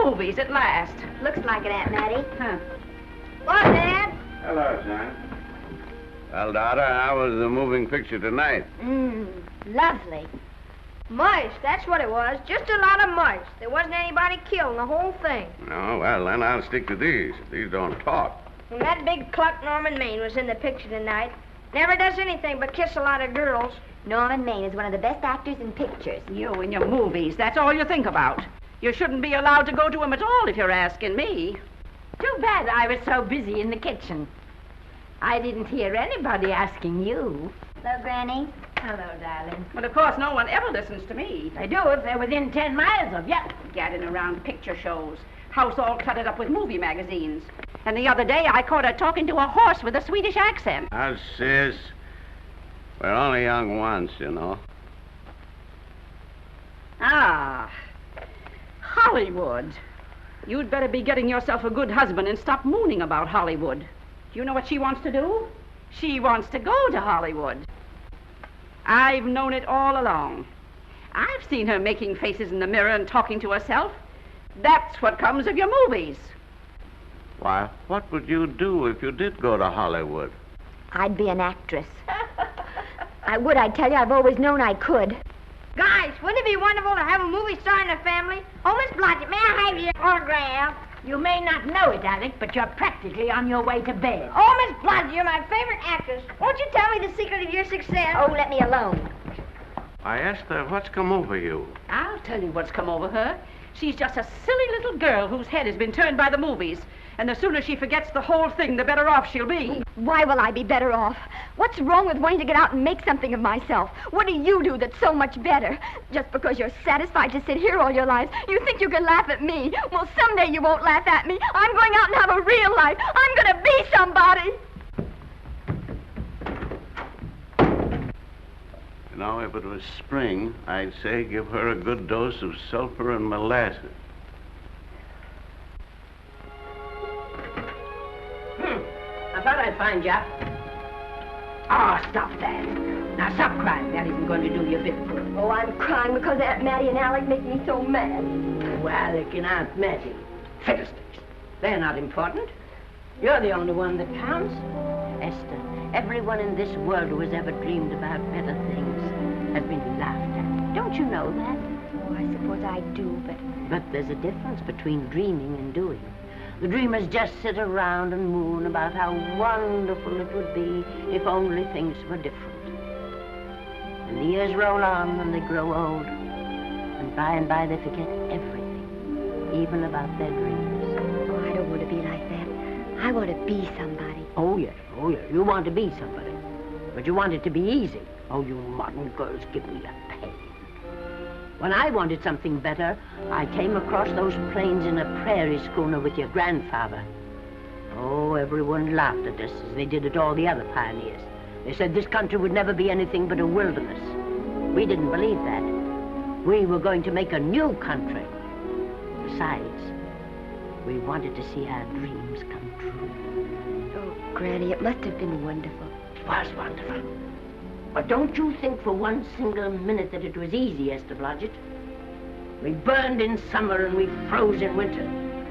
movies at last. Looks like it, Aunt Mattie. Huh. What, Dad? Hello, son. Well, daughter, how was the moving picture tonight? Lovely. Mice, that's what it was. Just a lot of mice. There wasn't anybody killed in the whole thing. No, well, then I'll stick to these. These don't talk. And that big cluck Norman Maine was in the picture tonight. Never does anything but kiss a lot of girls. Norman Maine is one of the best actors in pictures. You and your movies, that's all you think about. You shouldn't be allowed to go to them at all if you're asking me. Too bad I was so busy in the kitchen. I didn't hear anybody asking you. Hello, Granny. Hello, darling. Well, of course, no one ever listens to me. They do if they're within 10 miles of you. Gadding around picture shows. House all cluttered up with movie magazines. And the other day, I caught her talking to a horse with a Swedish accent. Now, sis, we're only young once, you know. Ah, Hollywood. You'd better be getting yourself a good husband and stop mooning about Hollywood. Do you know what she wants to do? She wants to go to Hollywood. I've known it all along. I've seen her making faces in the mirror and talking to herself. That's what comes of your movies. Why, what would you do if you did go to Hollywood? I'd be an actress. I would, I tell you. I've always known I could. Guys, wouldn't it be wonderful to have a movie star in the family? Oh, Miss Blodgett, may I have your autograph? You may not know it, Alec, but you're practically on your way to bed. Oh, Miss Blodgett, you're my favorite actress. Won't you tell me the secret of your success? Oh, let me alone. I asked her, what's come over you? I'll tell you what's come over her. She's just a silly little girl whose head has been turned by the movies. And the sooner she forgets the whole thing, the better off she'll be. Why will I be better off? What's wrong with wanting to get out and make something of myself? What do you do that's so much better? Just because you're satisfied to sit here all your lives, you think you can laugh at me. Well, someday you won't laugh at me. I'm going out and have a real life. I'm going to be somebody. You know, if it was spring, I'd say give her a good dose of sulfur and molasses. I thought I'd find you. Oh, stop that. Now, stop crying. That isn't going to do you a bit of good. Oh, I'm crying because Aunt Mattie and Alec make me so mad. Oh, Alec and Aunt Mattie. Fiddlesticks. They're not important. You're the only one that counts. Esther, everyone in this world who has ever dreamed about better things has been laughed at. Don't you know that? Oh, I suppose I do, but... But there's a difference between dreaming and doing. The dreamers just sit around and moon about how wonderful it would be if only things were different. And the years roll on and they grow old. And by they forget everything, even about their dreams. Oh, I don't want to be like that. I want to be somebody. Oh, yes. You want to be somebody. But you want it to be easy. Oh, you modern girls give me a pain. When I wanted something better, I came across those plains in a prairie schooner with your grandfather. Oh, everyone laughed at us as they did at all the other pioneers. They said this country would never be anything but a wilderness. We didn't believe that. We were going to make a new country. Besides, we wanted to see our dreams come true. Oh, Granny, it must have been wonderful. It was wonderful. But don't you think for one single minute that it was easy, Esther Blodgett. We burned in summer and we froze in winter.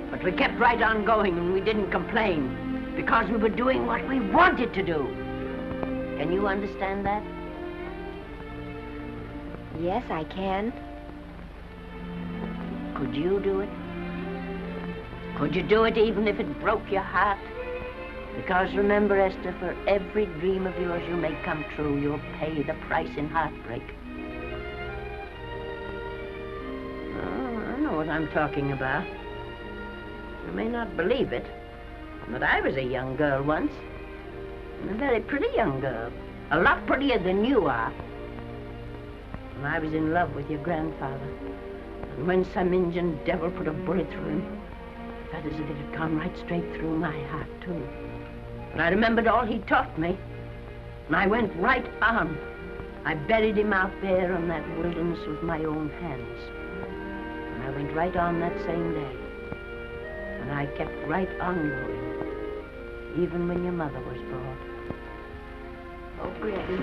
But we kept right on going and we didn't complain because we were doing what we wanted to do. Can you understand that? Yes, I can. Could you do it? Could you do it even if it broke your heart? Because remember, Esther, for every dream of yours you make come true, you'll pay the price in heartbreak. Oh, I know what I'm talking about. You may not believe it, but I was a young girl once. And a very pretty young girl. A lot prettier than you are. And I was in love with your grandfather. And when some Indian devil put a bullet through him, it felt as if it had gone right straight through my heart, too. And I remembered all he taught me. And I went right on. I buried him out there in that wilderness with my own hands. And I went right on that same day. And I kept right on going, even when your mother was born. Oh, Granny,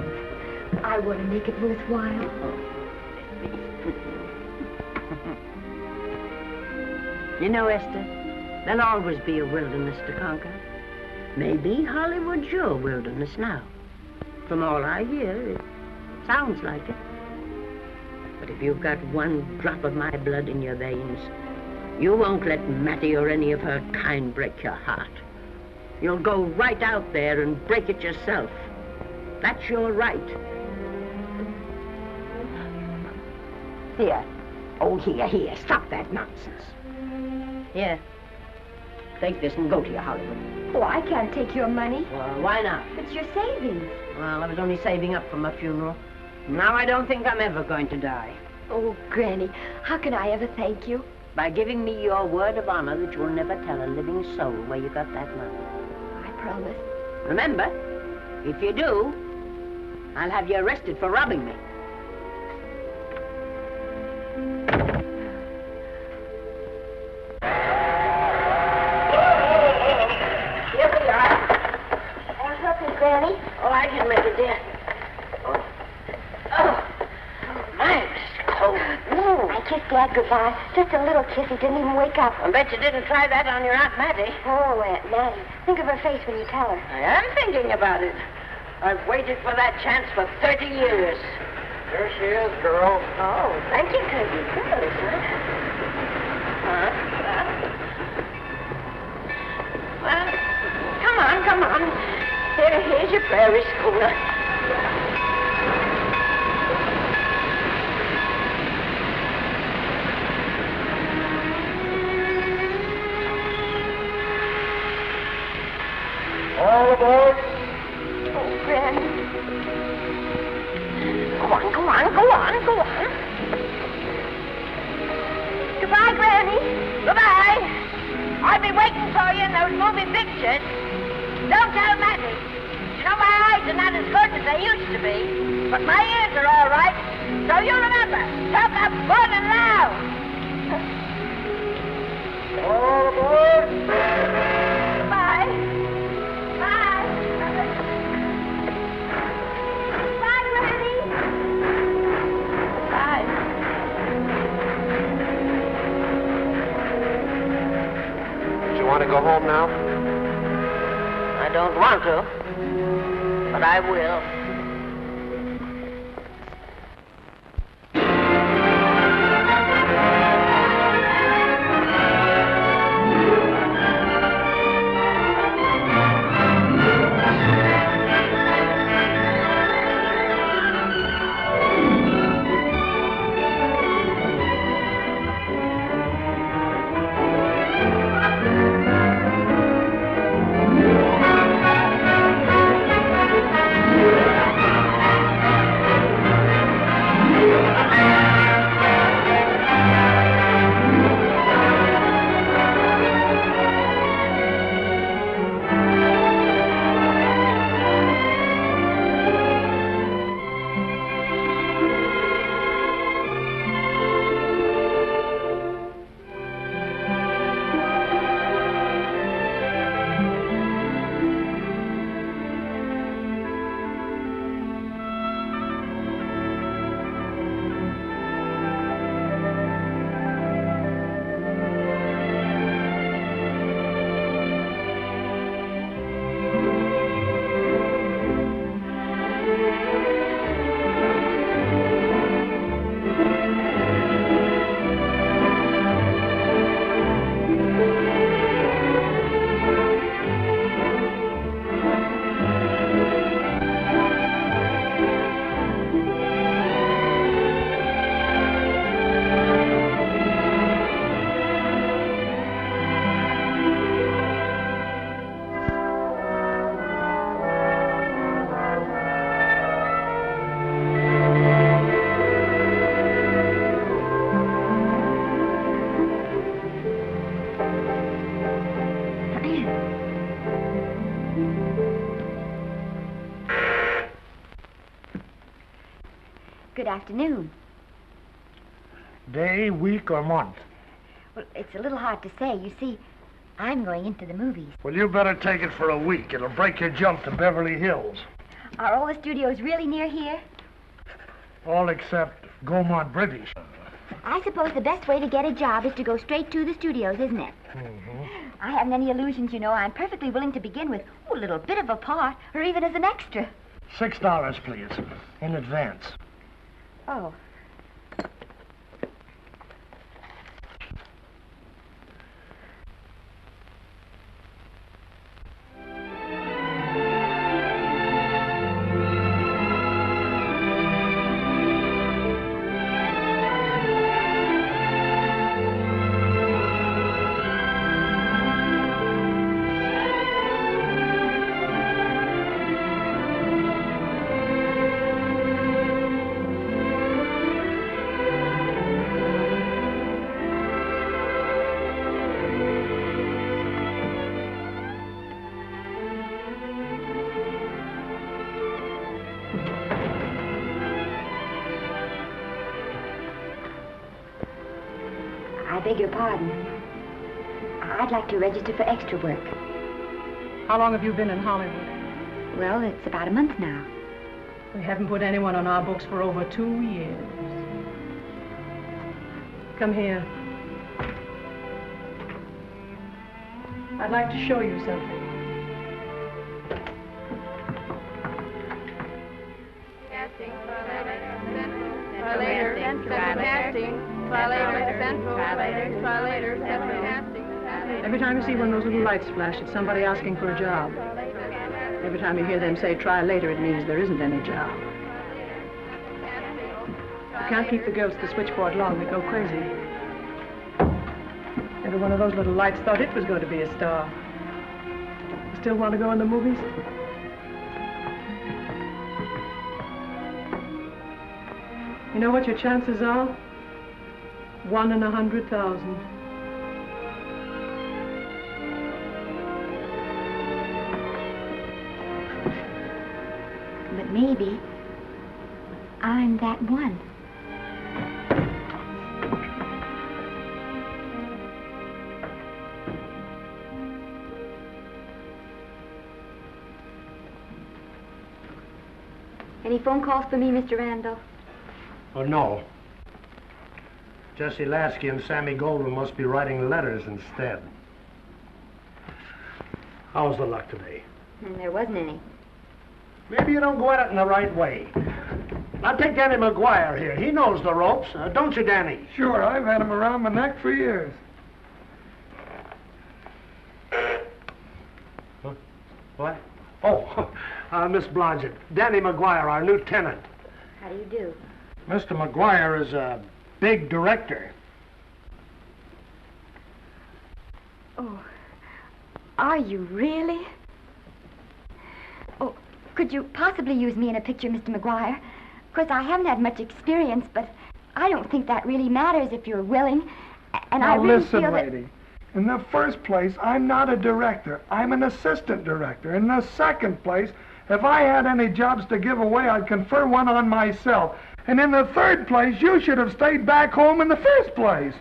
I want to make it worthwhile. You know, Esther, there'll always be a wilderness to conquer. Maybe Hollywood's your wilderness now. From all I hear, it sounds like it. But if you've got one drop of my blood in your veins, you won't let Mattie or any of her kind break your heart. You'll go right out there and break it yourself. That's your right. Here. Oh, here. Stop that nonsense. Here. Take this and go to your Hollywood. Oh, I can't take your money. Well, why not? It's your savings. Well, I was only saving up for my funeral. Now I don't think I'm ever going to die. Oh, Granny, how can I ever thank you? By giving me your word of honor that you'll never tell a living soul where you got that money. I promise. Remember, if you do, I'll have you arrested for robbing me. Here we are. I'll help you, Granny. Oh, I can make it, dear. Oh, my, it's cold. I kissed Dad goodbye. Just a little kiss. He didn't even wake up. I bet you didn't try that on your Aunt Mattie. Oh, Aunt Mattie. Think of her face when you tell her. I am thinking about it. I've waited for that chance for 30 years. Here she is, girl. Oh, thank you, Cousin. Good, Well, come on. Here's your prairie schooner. All aboard. Oh, Granny. Go on. Goodbye, Granny. Goodbye. I'll be waiting for you in those movie pictures. Don't tell Mattie. You know, my eyes are not as good as they used to be, but my ears are all right. So you remember, talk up good and loud. All aboard. Goodbye. Bye. Bye, Granny. Bye. Do you want to go home now? I don't want to, but I will. Good afternoon. Day, week, or month? Well, it's a little hard to say. You see, I'm going into the movies. Well, you better take it for a week. It'll break your jump to Beverly Hills. Are all the studios really near here? All except Gaumont British. I suppose the best way to get a job is to go straight to the studios, isn't it? Mm-hmm. I haven't any illusions, you know. I'm perfectly willing to begin with a little bit of a part, or even as an extra. $6, please, in advance. Oh. I beg your pardon. I'd like to register for extra work. How long have you been in Hollywood? Well, it's about a month now. We haven't put anyone on our books for over 2 years. Come here. I'd like to show you something. Casting, try later, casting, try later, central, try later, central, casting. Every time you see one of those little lights flash, it's somebody asking for a job. Every time you hear them say try later, it means there isn't any job. You can't keep the girls at the switchboard long, they go crazy. Every one of those little lights thought it was going to be a star. You still want to go in the movies? You know what your chances are? 1 in 100,000. But maybe I'm that one. Any phone calls for me, Mr. Randall? Oh, no. Jesse Lasky and Sammy Goldwyn must be writing letters instead. How's the luck today? There wasn't any. Maybe you don't go at it in the right way. Now take Danny McGuire here. He knows the ropes. Don't you, Danny? Sure, I've had him around my neck for years. Huh? What? Oh, Miss Blodgett. Danny McGuire, our new tenant. How do you do? Mr. McGuire is a big director. Oh, are you really? Oh, could you possibly use me in a picture, Mr. McGuire? Of course, I haven't had much experience, but I don't think that really matters if you're willing. And Now I really listen, feel lady. In the first place, I'm not a director. I'm an assistant director. In the second place, if I had any jobs to give away, I'd confer one on myself. And in the third place, you should have stayed back home in the first place.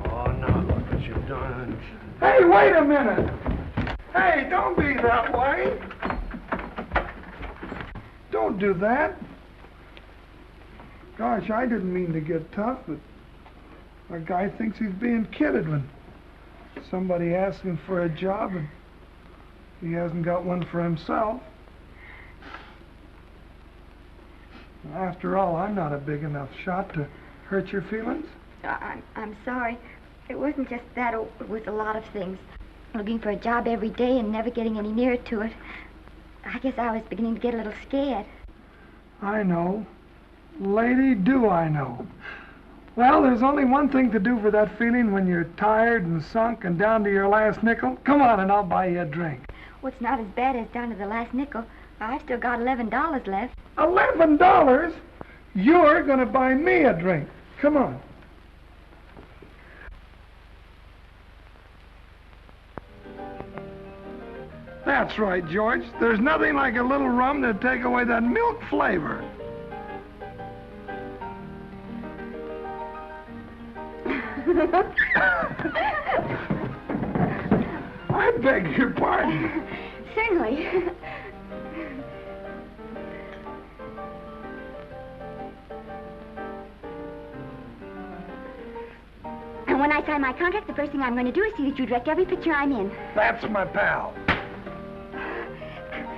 Oh, now look what you've done. Hey, wait a minute. Hey, don't be that way. Don't do that. Gosh, I didn't mean to get tough, but a guy thinks he's being kidded when somebody asks him for a job and he hasn't got one for himself. After all, I'm not a big enough shot to hurt your feelings. I'm sorry. It wasn't just that. It was a lot of things. Looking for a job every day and never getting any nearer to it. I guess I was beginning to get a little scared. I know. Lady, do I know. Well, there's only one thing to do for that feeling when you're tired and sunk and down to your last nickel. Come on and I'll buy you a drink. Well, it's not as bad as down to the last nickel. I've still got $11 left. $11? You're going to buy me a drink. Come on. That's right, George. There's nothing like a little rum to take away that milk flavor. I beg your pardon. Certainly. when I sign my contract, the first thing I'm going to do is see that you direct every picture I'm in. That's my pal.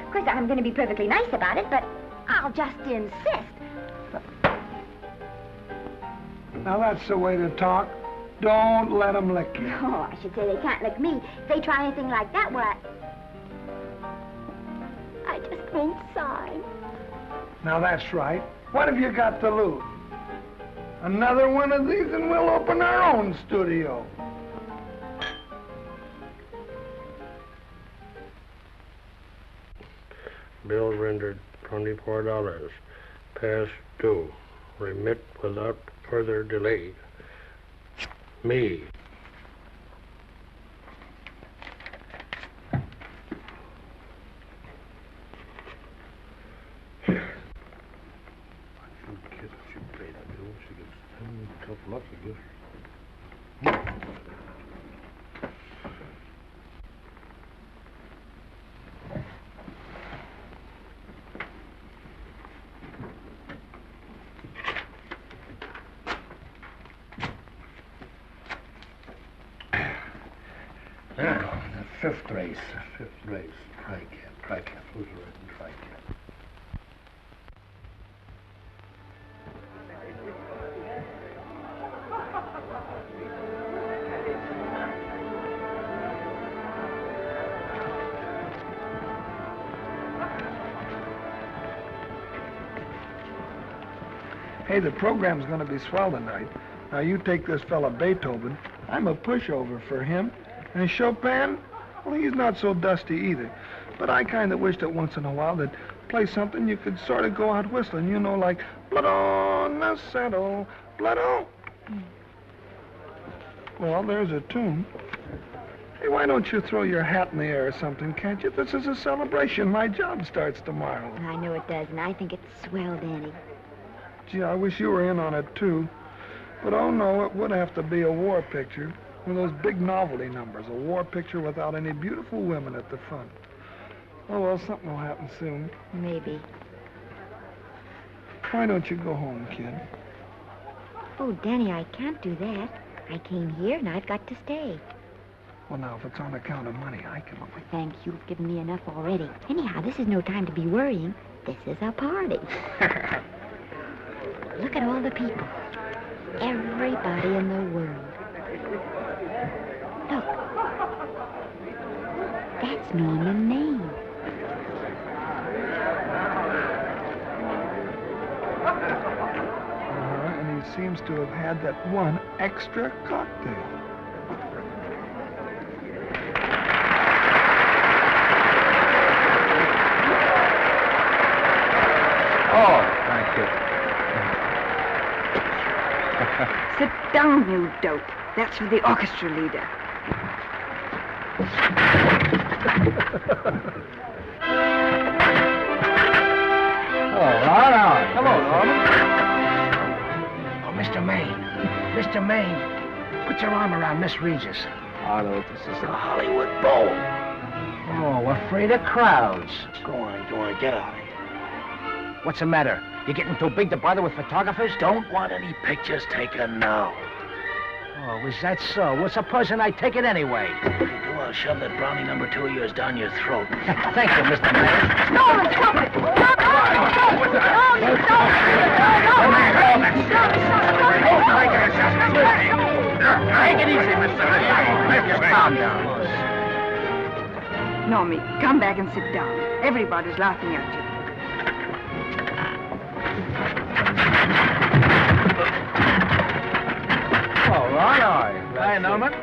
Of course, I'm going to be perfectly nice about it, but I'll just insist. Now, that's the way to talk. Don't let them lick you. Oh, I should say they can't lick me. If they try anything like that, well, I just won't sign. Now, that's right. What have you got to lose? Another one of these and we'll open our own studio. Bill rendered $24. Past due. Remit without further delay. Me. Fifth race. Tri-cap. Who's riding tri-cap? Hey, the program's going to be swell tonight. Now, you take this fella Beethoven. I'm a pushover for him. And Chopin, well, he's not so dusty either. But I kind of wish that once in a while they'd play something you could sort of go out whistling, you know, like blood on the saddle, blood on. Well, there's a tune. Hey, why don't you throw your hat in the air or something, can't you? This is a celebration. My job starts tomorrow. I know it does, and I think it's swell, Danny. Gee, I wish you were in on it, too. But, oh, no, it would have to be a war picture. One of those big novelty numbers, a war picture without any beautiful women at the front. Oh, well, something will happen soon. Maybe. Why don't you go home, kid? Oh, Danny, I can't do that. I came here, and I've got to stay. Well, now, if it's on account of money, I can... Oh, thank you. You've given me enough already. Anyhow, this is no time to be worrying. This is a party. Look at all the people. Everybody in the world. Look. That's Norman Maine. And he seems to have had that one extra cocktail. Oh, thank you. Sit down, you dope. That's for the orchestra leader. All right. Hello, Norman. Oh, Mr. Maine. Mr. Maine, put your arm around Miss Regis. Arnold, this is The Hollywood Bowl. Oh, afraid of crowds. Go on, get out of here. What's the matter? You getting too big to bother with photographers? Don't want any pictures taken now. Oh, is that so? Well, supposing I take it anyway. If you do, I'll shove that Brownie number 2 of yours down your throat. Thank you, Mr. Mayor. Norman, stop it! Stop it! Take it easy, Mr. Mayor. Just calm down. Normie, come back and sit down. Everybody's laughing at you. All right. Hi, Norman.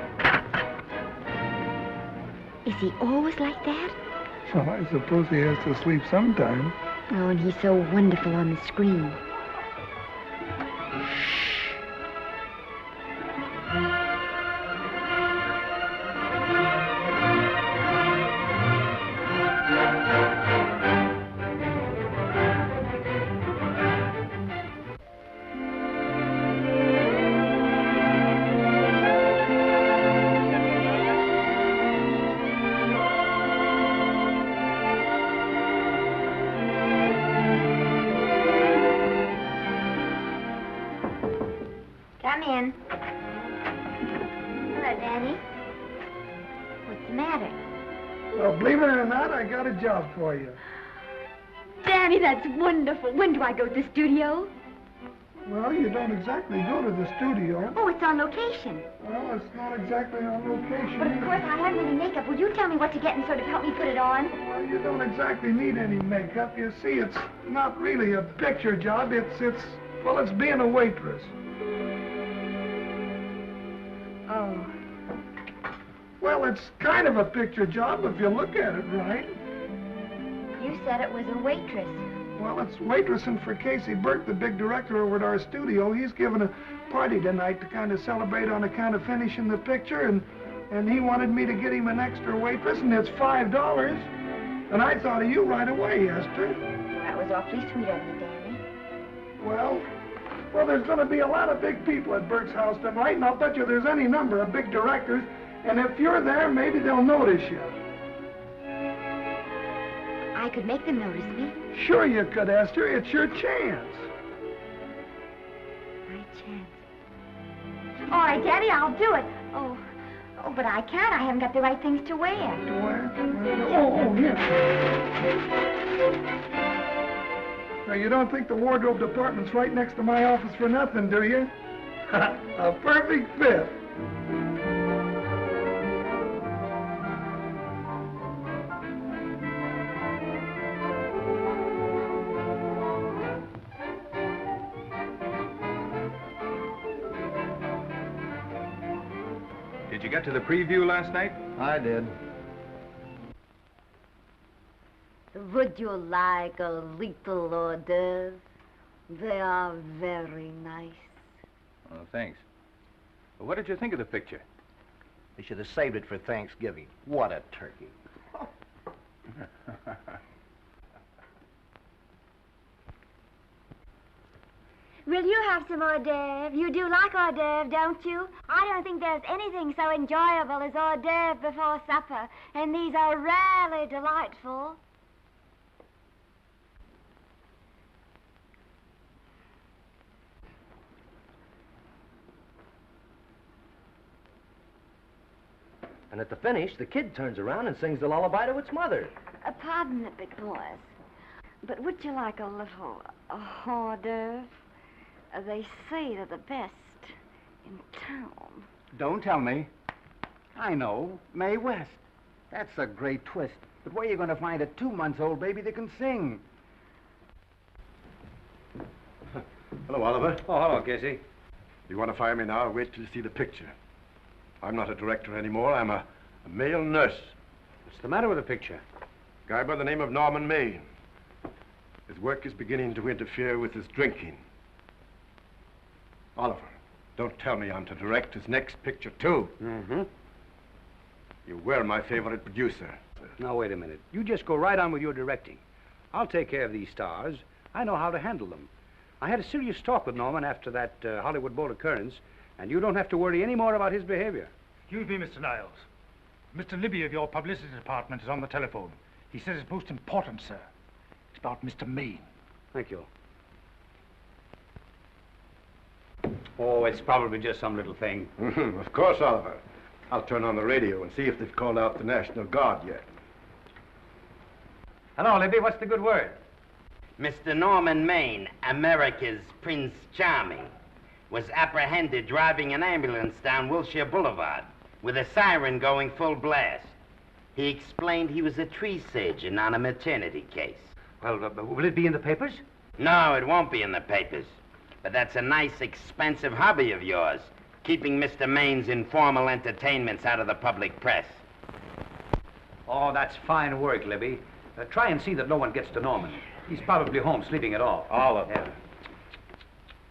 Is he always like that? Well, I suppose he has to sleep sometime. Oh, and he's so wonderful on the screen. Come in. Danny, what's the matter? Well, believe it or not, I got a job for you. Danny, that's wonderful. When do I go to the studio? Well, you don't exactly go to the studio. Oh, it's on location. Well, it's not exactly on location. But of course, I haven't any makeup. Will you tell me what to get and sort of help me put it on? Well, you don't exactly need any makeup. You see, it's not really a picture job. Well, it's being a waitress. Oh. Well, it's kind of a picture job if you look at it right. You said it was a waitress. Well, it's waitressing for Casey Burke, the big director over at our studio. He's giving a party tonight to kind of celebrate on account of finishing the picture, and he wanted me to get him an extra waitress, and it's $5. And I thought of you right away, Esther. That was awfully sweet of you, Danny. Well, there's going to be a lot of big people at Burke's house tonight, and I'll bet you there's any number of big directors, and if you're there, maybe they'll notice you. I could make them notice me. Sure you could, Esther. It's your chance. My chance. All right, Daddy, I'll do it. Oh, but I can't. I haven't got the right things to wear. To wear? Oh, here. Now, you don't think the wardrobe department's right next to my office for nothing, do you? A perfect fit. Did you get to the preview last night? I did. Would you like a little hors d'oeuvre? They are very nice. Oh, thanks. Well, what did you think of the picture? They should have saved it for Thanksgiving. What a turkey. Will you have some hors d'oeuvre? You do like hors d'oeuvre, don't you? I don't think there's anything so enjoyable as hors d'oeuvre before supper, and these are rarely delightful. And at the finish, the kid turns around and sings the lullaby to its mother. Pardon the big boys, but would you like a little hors d'oeuvre? They say they're the best in town. Don't tell me. I know. Mae West. That's a great twist. But where are you going to find a 2-month-old baby that can sing? Hello, Oliver. Oh, hello, Casey. You want to fire me now or wait till you see the picture? I'm not a director anymore. I'm a male nurse. What's the matter with the picture? Guy by the name of Norman Maine. His work is beginning to interfere with his drinking. Oliver, don't tell me I'm to direct his next picture, too. Mm-hmm. You were my favorite producer. Now, wait a minute. You just go right on with your directing. I'll take care of these stars. I know how to handle them. I had a serious talk with Norman after that Hollywood Bowl occurrence, and you don't have to worry any more about his behavior. Excuse me, Mr. Niles. Mr. Libby of your publicity department is on the telephone. He says it's most important, sir. It's about Mr. Maine. Thank you. Oh, it's probably just some little thing. Of course, Oliver. I'll turn on the radio and see if they've called out the National Guard yet. Hello, Libby. What's the good word? Mr. Norman Maine, America's Prince Charming, was apprehended driving an ambulance down Wilshire Boulevard with a siren going full blast. He explained he was a tree surgeon on a maternity case. Well, will it be in the papers? No, it won't be in the papers. But that's a nice, expensive hobby of yours, keeping Mr. Maine's informal entertainments out of the public press. Oh, that's fine work, Libby. Try and see that no one gets to Norman. He's probably home sleeping it off. Oliver. Yeah.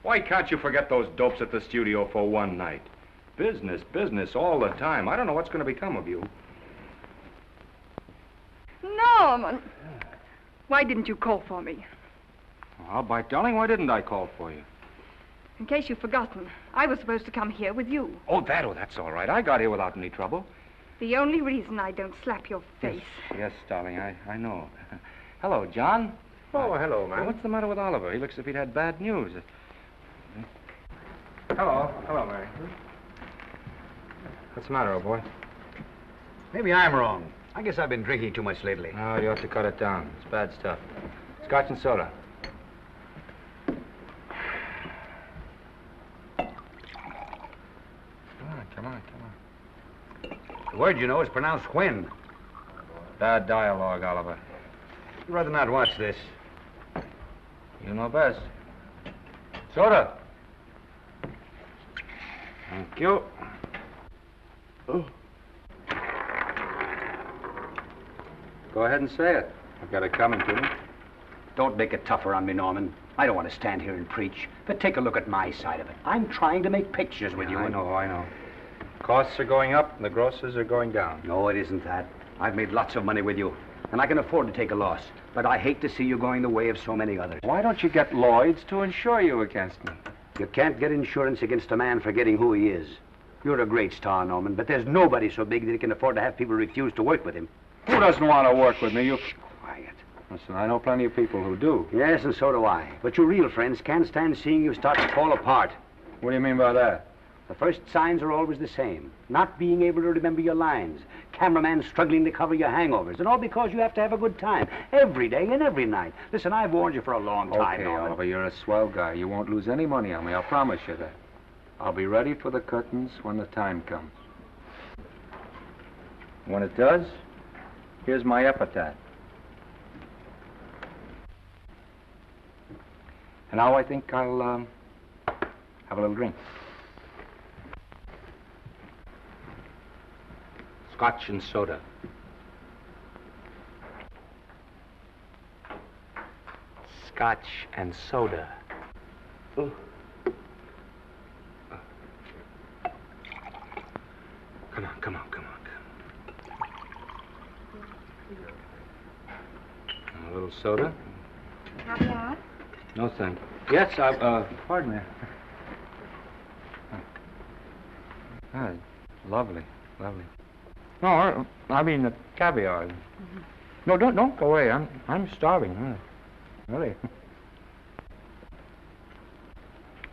Why can't you forget those dopes at the studio for one night? Business, business all the time. I don't know what's going to become of you. Norman! Why didn't you call for me? Well, by darling, why didn't I call for you? In case you've forgotten, I was supposed to come here with you. Oh, that's all right. I got here without any trouble. The only reason I don't slap your face. Yes, darling, I know. Hello, John. Oh, hello, man. What's the matter with Oliver? He looks as if he'd had bad news. Hello, Mary. What's the matter, old boy? Maybe I'm wrong. I guess I've been drinking too much lately. Oh, you ought to cut it down. It's bad stuff. Scotch and soda. Come on. The word, you know, is pronounced when. Bad dialogue, Oliver. I'd rather not watch this. You know best. Soda. Thank you. Oh. Go ahead and say it. I've got it coming to me. Don't make it tougher on me, Norman. I don't want to stand here and preach, but take a look at my side of it. I'm trying to make pictures with you. I know. Costs are going up and the grosses are going down. No, it isn't that. I've made lots of money with you, and I can afford to take a loss. But I hate to see you going the way of so many others. Why don't you get Lloyd's to insure you against me? You can't get insurance against a man forgetting who he is. You're a great star, Norman, but there's nobody so big that he can afford to have people refuse to work with him. Who doesn't want to work with me? You... Quiet. Listen, I know plenty of people who do. Yes, and so do I. But your real friends can't stand seeing you start to fall apart. What do you mean by that? The first signs are always the same. Not being able to remember your lines. Cameraman struggling to cover your hangovers. And all because you have to have a good time. Every day and every night. Listen, I've warned you for a long time, Okay, Norman. Oliver, you're a swell guy. You won't lose any money on me. I'll promise you that. I'll be ready for the curtains when the time comes. When it does, here's my epitaph. And now I think I'll have a little drink. Scotch and soda. Scotch and soda. Ooh. Come on. A little soda? Caviar? No, thank you. Yes, pardon me. Ah, lovely. No, I mean the caviar. Mm-hmm. No, don't go away. I'm starving. Really.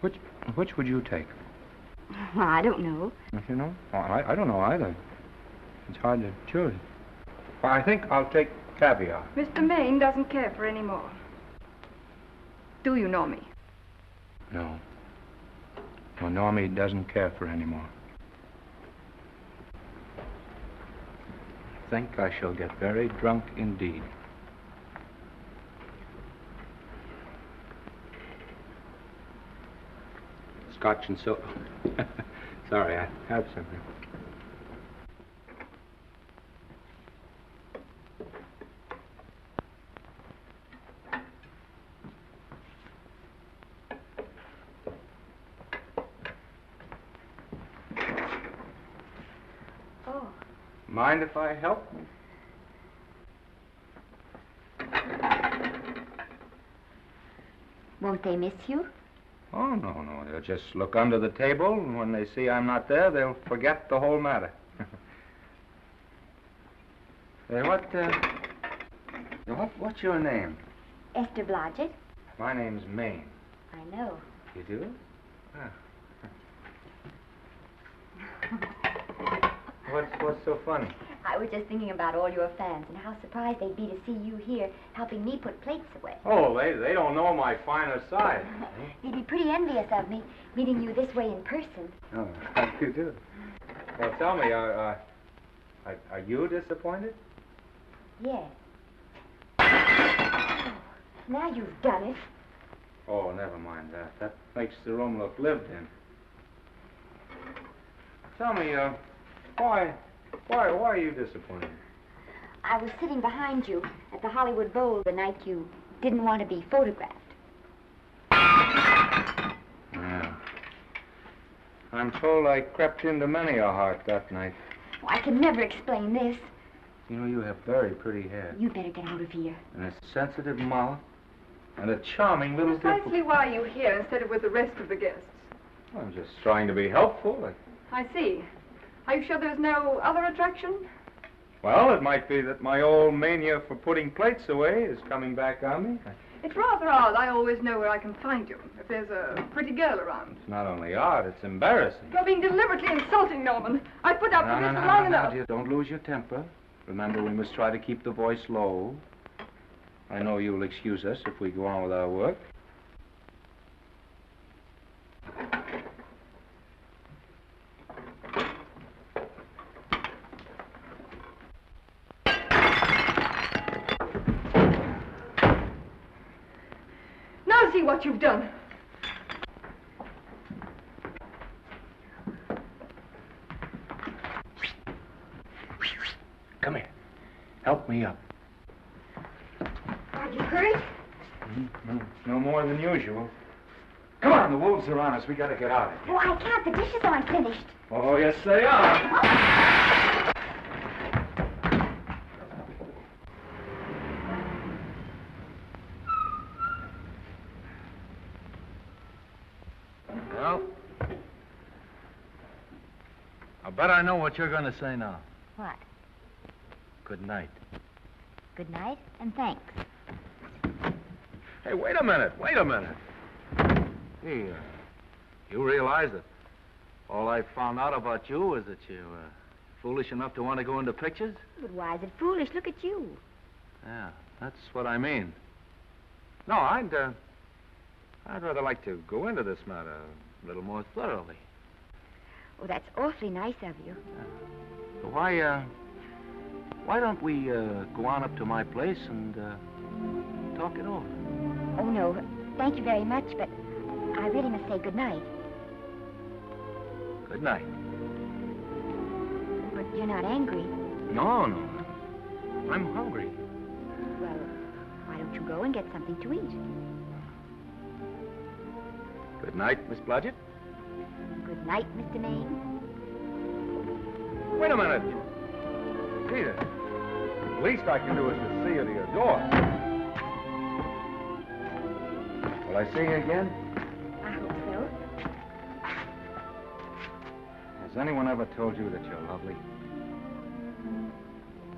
Which would you take? Well, I don't know. You know? I don't know either. It's hard to choose. Well, I think I'll take caviar. Mr. Maine doesn't care for any more. Do you, Normie? No. No, Normie doesn't care for any more. I think I shall get very drunk indeed. Scotch and soda. Sorry, I have something. Oh. Mind if I help? Won't they miss you? Oh, no. They'll just look under the table, and when they see I'm not there, they'll forget the whole matter. Hey, what's your name? Esther Blodgett. My name's Maine. I know. You do? Ah. What's so funny? I was just thinking about all your fans and how surprised they'd be to see you here helping me put plates away. Oh, they don't know my finer side. They'd be pretty envious of me, meeting you this way in person. Oh, how do you do? Well, tell me, are you disappointed? Yes. Oh, now you've done it. Oh, never mind that. That makes the room look lived in. Tell me, why are you disappointed? I was sitting behind you at the Hollywood Bowl the night you didn't want to be photographed. Yeah. I'm told I crept into many a heart that night. Oh, I can never explain this. You know, you have very pretty hair. You better get out of here. And a sensitive mouth. And a charming little Precisely why are you here instead of with the rest of the guests? I'm just trying to be helpful. I see. Are you sure there's no other attraction? Well, it might be that my old mania for putting plates away is coming back on me. It's rather odd. I always know where I can find you if there's a pretty girl around. It's not only odd, it's embarrassing. You're being deliberately insulting, Norman. I put up with this for long enough. Dear, don't lose your temper. Remember, we must try to keep the voice low. I know you'll excuse us if we go on with our work. Now see what you've done. Come here. Help me up. Are you hurt? No more than usual. Come on, the wolves are on us. We gotta get out of here. Oh, I can't. The dishes aren't finished. Oh, yes, they are. Well, I bet I know what you're going to say now. What? Good night. Good night, and thanks. Hey, wait a minute. Hey, you realize that all I found out about you is that you're foolish enough to want to go into pictures? But why is it foolish? Look at you. Yeah, that's what I mean. No, I'd rather like to go into this matter a little more thoroughly. Oh, that's awfully nice of you. So why don't we go on up to my place and talk it over? Oh, no. Thank you very much, but I really must say good night. Good night. But you're not angry. No. I'm hungry. Well, why don't you go and get something to eat? Good night, Miss Blodgett. Good night, Mr. Maine. Wait a minute. Peter, the least I can do is to see you to your door. Will I see you again? I hope so. Has anyone ever told you that you're lovely?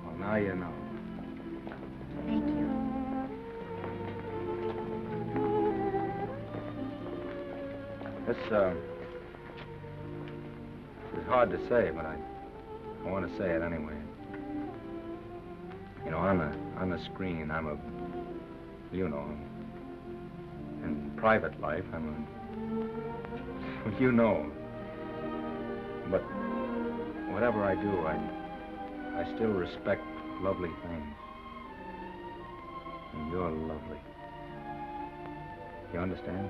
Well, now you know. Thank you. This is hard to say, but I want to say it anyway. You know, on the screen, I'm a, you know, in private life, I'm a, you know. But whatever I do, I still respect lovely things. And you're lovely. You understand?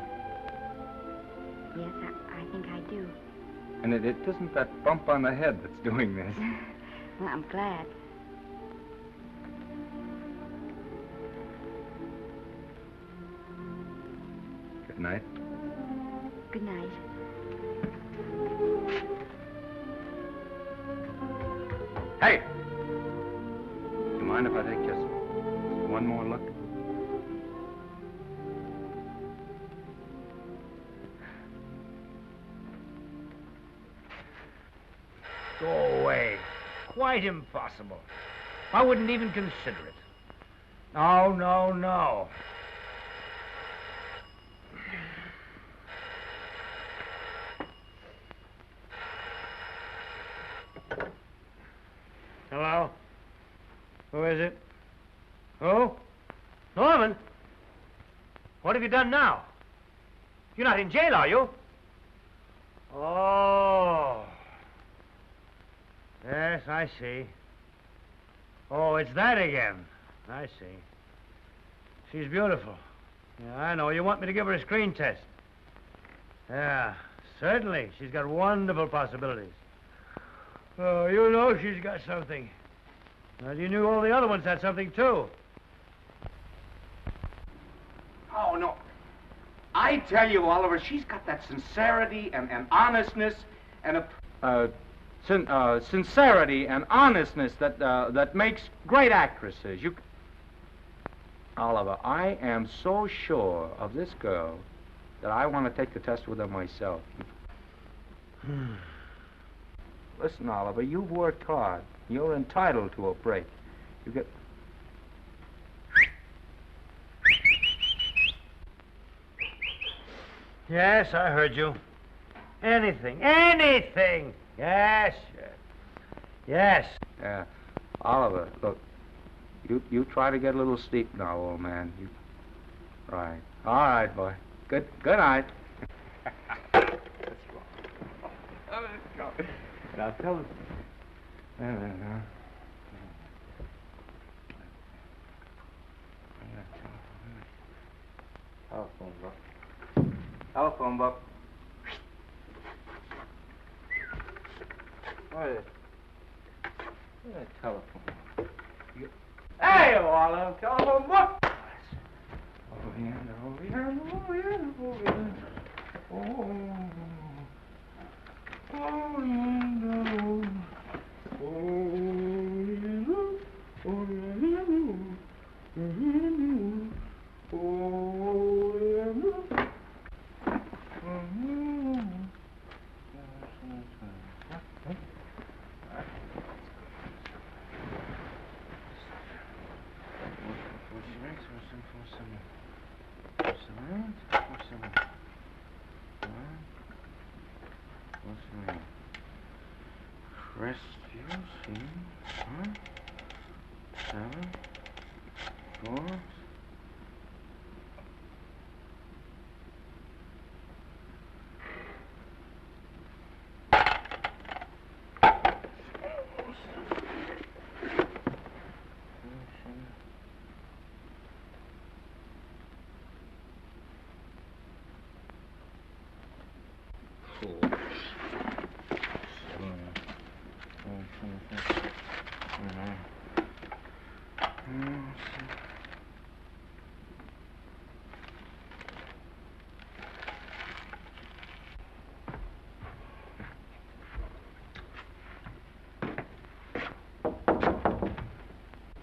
Yes, I think I do. And it isn't that bump on the head that's doing this. Well, I'm glad. Good night. Good night. Hey! You mind if I take just one more look? Go away. Quite impossible. I wouldn't even consider it. No. Hello? Who is it? Who? Norman? What have you done now? You're not in jail, are you? Oh. Yes, I see. Oh, it's that again. I see. She's beautiful. Yeah, I know. You want me to give her a screen test? Yeah, certainly. She's got wonderful possibilities. Oh, you know she's got something. Well, you knew all the other ones had something, too. Oh, no. I tell you, Oliver, she's got that sincerity and honestness and a... sincerity and honestness that makes great actresses. Oliver, I am so sure of this girl that I want to take the test with her myself. Listen, Oliver, you've worked hard. You're entitled to a break. You get... Yes, I heard you. Anything. Anything! Yes, sir. Yes. Oliver, look. You try to get a little sleep now, old man. Right. All right, boy. Good night. Let's go. Now tell us. Telephone book. Telephone book. What is it? Telephone book. Hey, Olive, telephone book. Over here.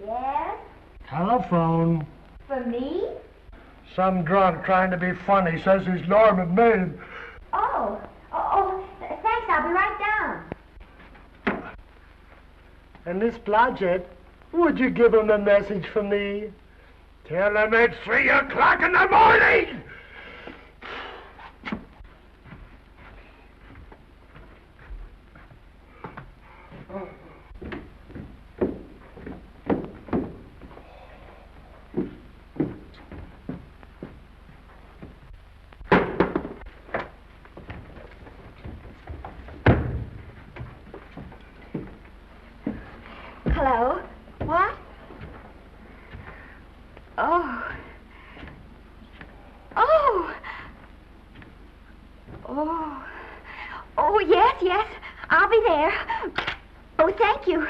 Yes? Telephone. For me? Some drunk trying to be funny says he's Norman Maine. Oh, thanks. I'll be right down. And Miss Blodgett, would you give him a message for me? Tell him it's 3 o'clock in the morning! Hello? What? Oh, yes. I'll be there. Oh, thank you.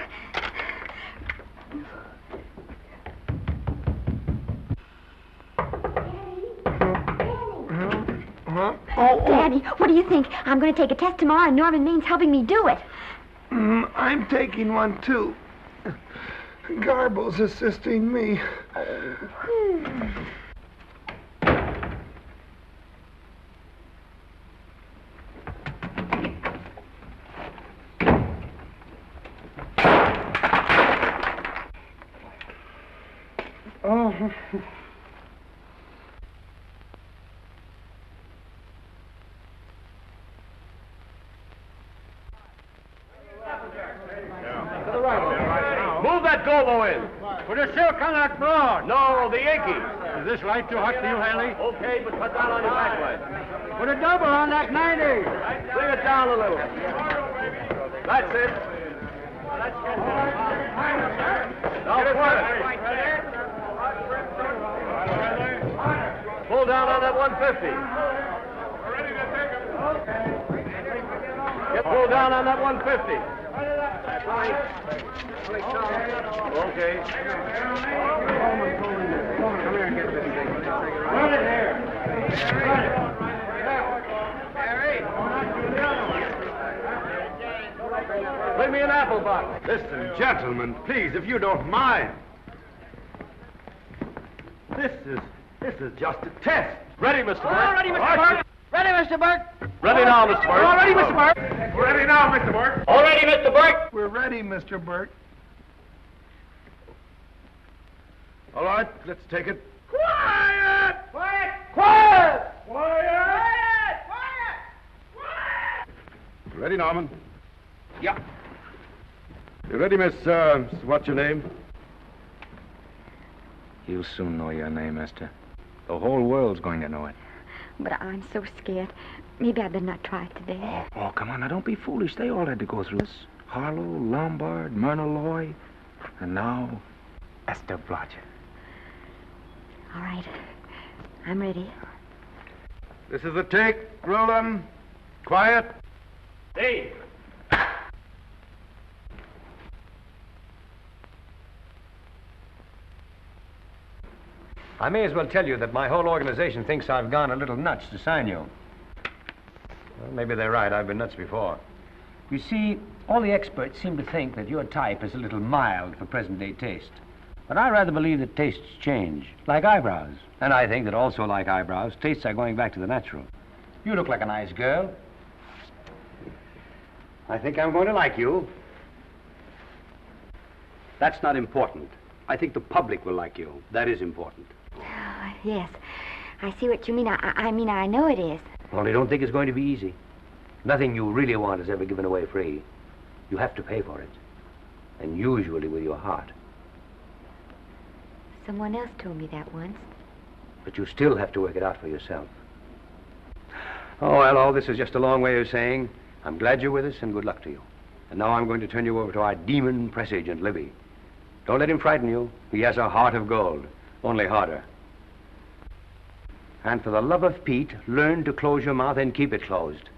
Daddy, what do you think? I'm going to take a test tomorrow, and Norman Maine's helping me do it. I'm taking one, too. Garble's assisting me. Move that Golo in. Put a silk on that broad. No, the Yankee. Is this light too hot for you, Hanley? Okay, but cut down on your backlight. Put a double on that 90. Bring it down a little. That's it. Now put it. Pull down on that 150. Get pulled down on that 150. Okay. Come here and get this thing. Run it here. Bring me an apple box. Listen, gentlemen, please, if you don't mind. This is just a test. Ready, Mr. Burke? All ready, Mr. Burke. Ready, Mr. Burke. Ready now, Mr. Burke. All ready, Mr. Burke. Ready now, Mr. Burke. All ready, Mr. Burke. We're ready, Mr. Burke. All right, let's take it. Quiet! Quiet! Quiet! Quiet! Ready, Norman? Yeah. You ready, Miss, what's your name? You'll soon know your name, Esther. The whole world's going to know it. But I'm so scared. Maybe I better not try it today. Oh, come on, now don't be foolish. They all had to go through this. Harlow, Lombard, Myrna Loy, and now Esther Blodgett. All right. I'm ready. This is the take. Roland. Quiet. Hey. I may as well tell you that my whole organization thinks I've gone a little nuts to sign you. Well, maybe they're right. I've been nuts before. You see, all the experts seem to think that your type is a little mild for present-day taste. But I rather believe that tastes change, like eyebrows. And I think that also like eyebrows, tastes are going back to the natural. You look like a nice girl. I think I'm going to like you. That's not important. I think the public will like you. That is important. Oh, yes. I see what you mean. I mean, I know it is. Only don't think it's going to be easy. Nothing you really want is ever given away free. You have to pay for it. And usually with your heart. Someone else told me that once. But you still have to work it out for yourself. Oh, well, all this is just a long way of saying, I'm glad you're with us and good luck to you. And now I'm going to turn you over to our demon press agent, Libby. Don't let him frighten you. He has a heart of gold, only harder. And for the love of Pete, learn to close your mouth and keep it closed,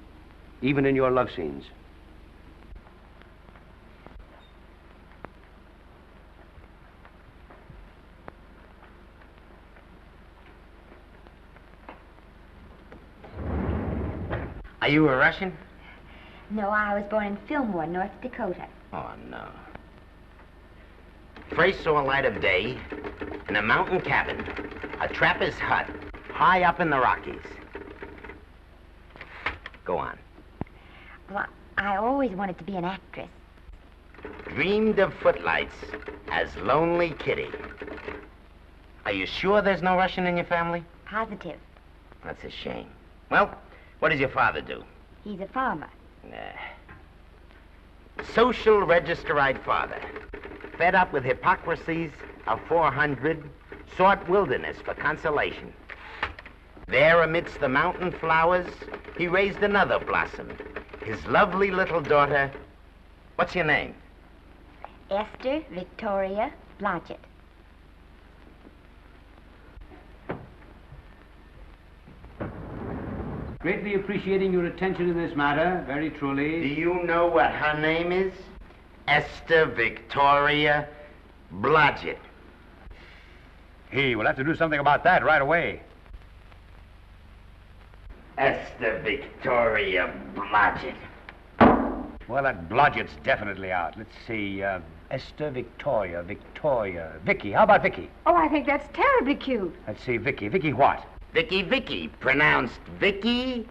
even in your love scenes. Are you a Russian? No, I was born in Fillmore, North Dakota. Oh, no. First saw light of day in a mountain cabin, a trapper's hut, high up in the Rockies. Go on. Well, I always wanted to be an actress. Dreamed of footlights as Lonely Kitty. Are you sure there's no Russian in your family? Positive. That's a shame. Well, what does your father do? He's a farmer. Social registerite father. Fed up with hypocrisies of 400, sought wilderness for consolation. There amidst the mountain flowers, he raised another blossom. His lovely little daughter. What's your name? Esther Victoria Blodgett. Greatly appreciating your attention in this matter, very truly. Do you know what her name is? Esther Victoria Blodgett. Hey, we'll have to do something about that right away. Esther Victoria Blodgett. Well, that Blodgett's definitely out. Let's see, Esther Victoria, Vicky. How about Vicky? Oh, I think that's terribly cute. Let's see, Vicky. Vicky what? Vicky, pronounced Vicky.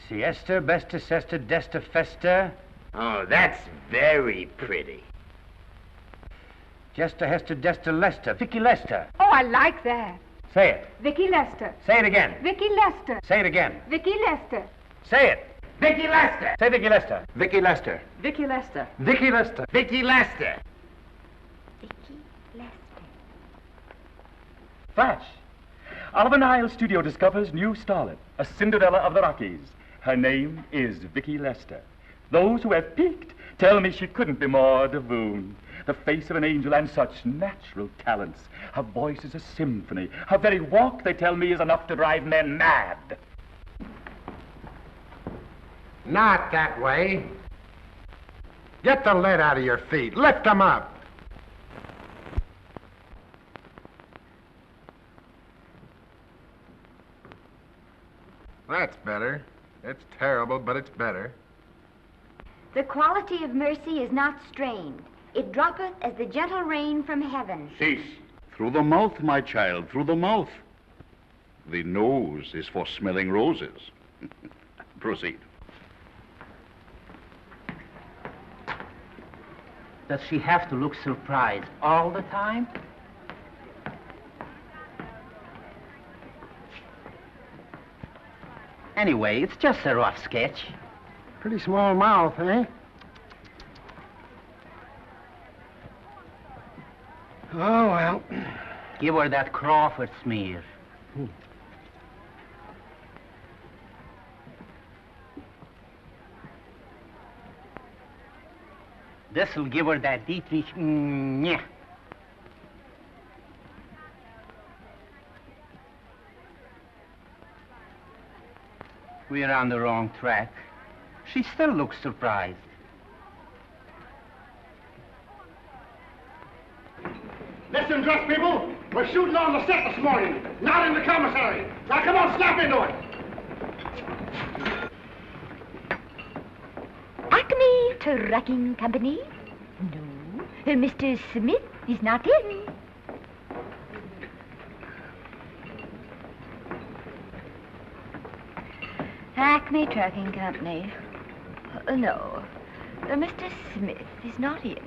See, Esther, Besta, Sesta, Desta, Festa. Oh, that's very pretty. Jester, Hester, Desta, Lester. Vicky Lester. Oh, I like that. Say it. Vicky Lester. Say it again. Vicky Lester. Say it again. Vicky Lester. Say it. Vicky Lester. Say Vicky Lester. Vicky Lester. Vicky Lester. Vicky Lester. Vicky Lester. Flash. Oliver Nile Studio discovers new starlet, a Cinderella of the Rockies. Her name is Vicky Lester. Those who have peeked tell me she couldn't be more Devine. The face of an angel and such natural talents. Her voice is a symphony. Her very walk, they tell me, is enough to drive men mad. Not that way. Get the lead out of your feet. Lift them up. That's better. It's terrible, but it's better. The quality of mercy is not strained. It droppeth as the gentle rain from heaven. Cease. Through the mouth, my child, through the mouth. The nose is for smelling roses. Proceed. Does she have to look surprised all the time? Anyway, it's just a rough sketch. Pretty small mouth, eh? Oh, well. Give her that Crawford smear. This'll give her that Dietrich. Yeah. We're on the wrong track. She still looks surprised. Listen, dress people. We're shooting on the set this morning, not in the commissary. Now, come on, snap into it. Acme Trucking Company? No, Mr. Smith is not in. Acme Trucking Company. No, Mr. Smith is not in.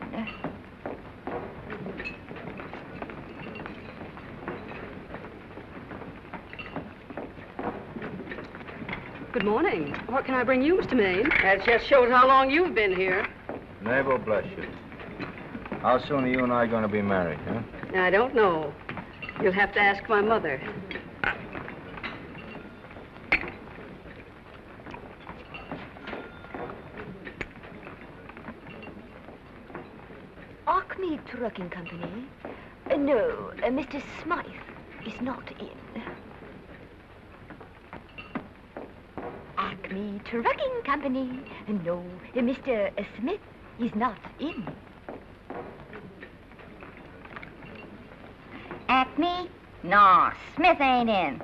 Good morning. What can I bring you, Mr. Maine? That just shows how long you've been here. Neighbor, bless you. How soon are you and I going to be married, huh? I don't know. You'll have to ask my mother. Acme Trucking Company? No, Mr. Smythe is not in. Acme Trucking Company? No, Mr. Smith is not in. Acme? No, Smith ain't in.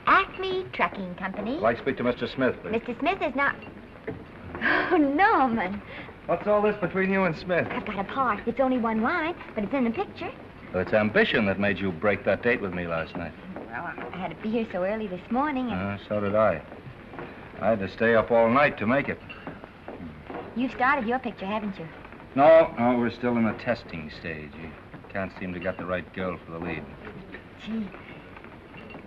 Acme Trucking Company? I'd like to speak to Mr. Smith, please. Mr. Smith is not... Oh, Norman. What's all this between you and Smith? I've got a part. It's only one line, but it's in the picture. Well, it's ambition that made you break that date with me last night. Well, I had to be here so early this morning, and So did I. I had to stay up all night to make it. you've started your picture, haven't you? No, we're still in the testing stage. You can't seem to get the right girl for the lead. Gee,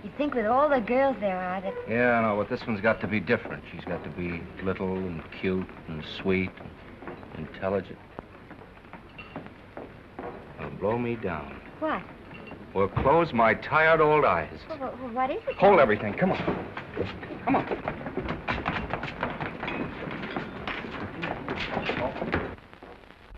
you'd think with all the girls there are that... Yeah, I know, but this one's got to be different. She's got to be little and cute and sweet and intelligent. It'll blow me down. What? Well, close my tired old eyes. What is it? Hold everything. Come on. Come on.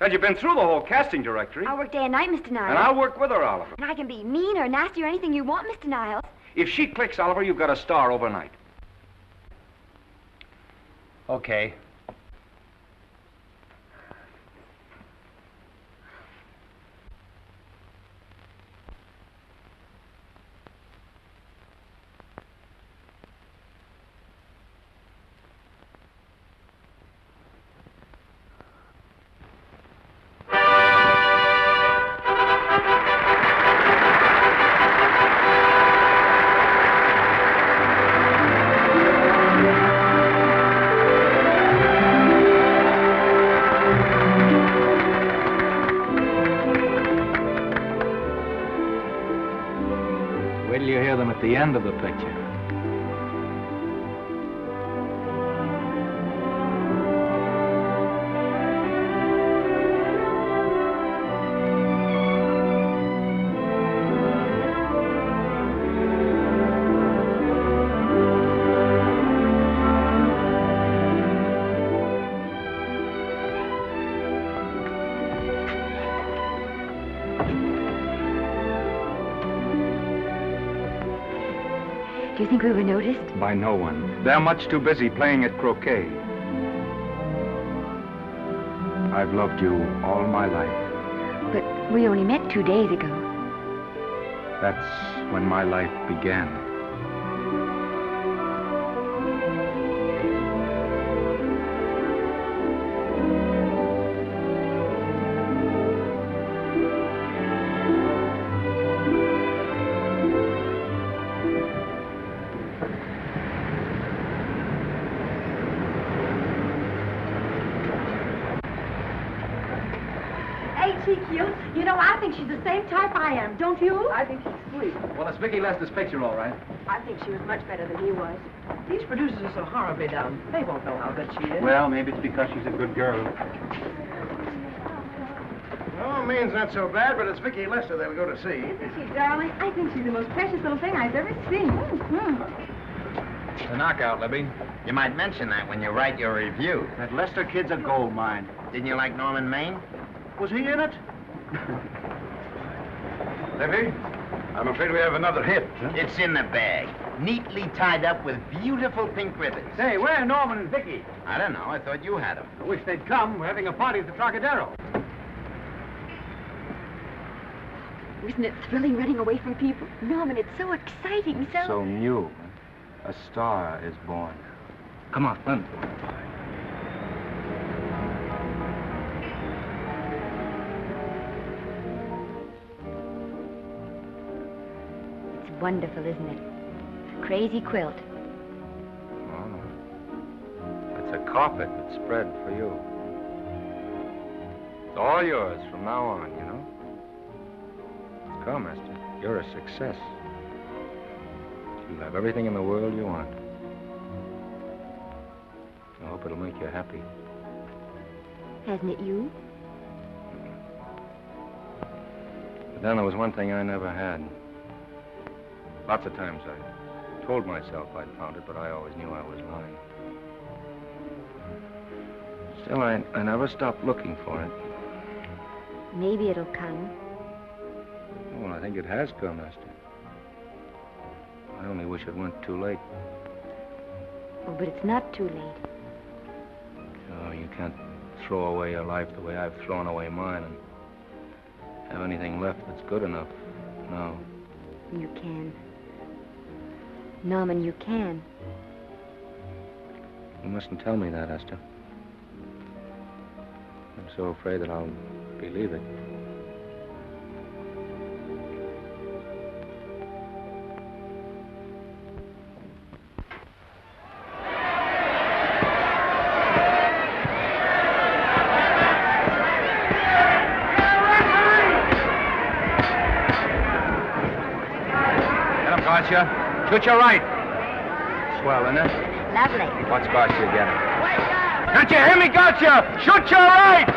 Well, you've been through the whole casting directory. I'll work day and night, Mr. Niles. And I'll work with her, Oliver. And I can be mean or nasty or anything you want, Mr. Niles. If she clicks, Oliver, you've got a star overnight. Okay. The end of the picture. Do you think we were noticed? By no one. They're much too busy playing at croquet. I've loved you all my life. But we only met 2 days ago. That's when my life began. she cute? You know, I think she's the same type I am, don't you? I think she's sweet. Well, it's Vicki Lester's picture, all right. I think she was much better than he was. These producers are so horribly dumb. They won't know how good she is. Well, maybe it's because she's a good girl. Oh, Maine's not so bad, but it's Vicki Lester they'll go to see. Isn't she, darling? I think she's the most precious little thing I've ever seen. The knockout, Libby. You might mention that when you write your review. That Lester kid's a gold mine. Didn't you like Norman Maine? Was he in it? Libby, I'm afraid we have another hit. Huh? It's in the bag, neatly tied up with beautiful pink ribbons. Say, where are Norman and Vicki? I don't know. I thought you had them. I wish they'd come. We're having a party at the Trocadero. Isn't it thrilling running away from people? Norman, it's so exciting, So new. A star is born. Come on, run. It's wonderful, isn't it? A crazy quilt. Oh, it's a carpet that's spread for you. It's all yours from now on, you know. Come, Esther. You're a success. You'll have everything in the world you want. I hope it'll make you happy. Hasn't it you? But then there was one thing I never had. Lots of times I told myself I'd found it, but I always knew I was lying. Still, I never stopped looking for it. Maybe it'll come. Well, I think it has come, Esther. I only wish it weren't too late. Oh, but it's not too late. Oh, you can't throw away your life the way I've thrown away mine and have anything left that's good enough. No. You can. Norman, you can. You mustn't tell me that, Esther. I'm so afraid that I'll believe it. Gotcha. Shoot your right. Swell, isn't it? Lovely. What's Gotcha getting? Can't you hear me, Gotcha? Shoot your right!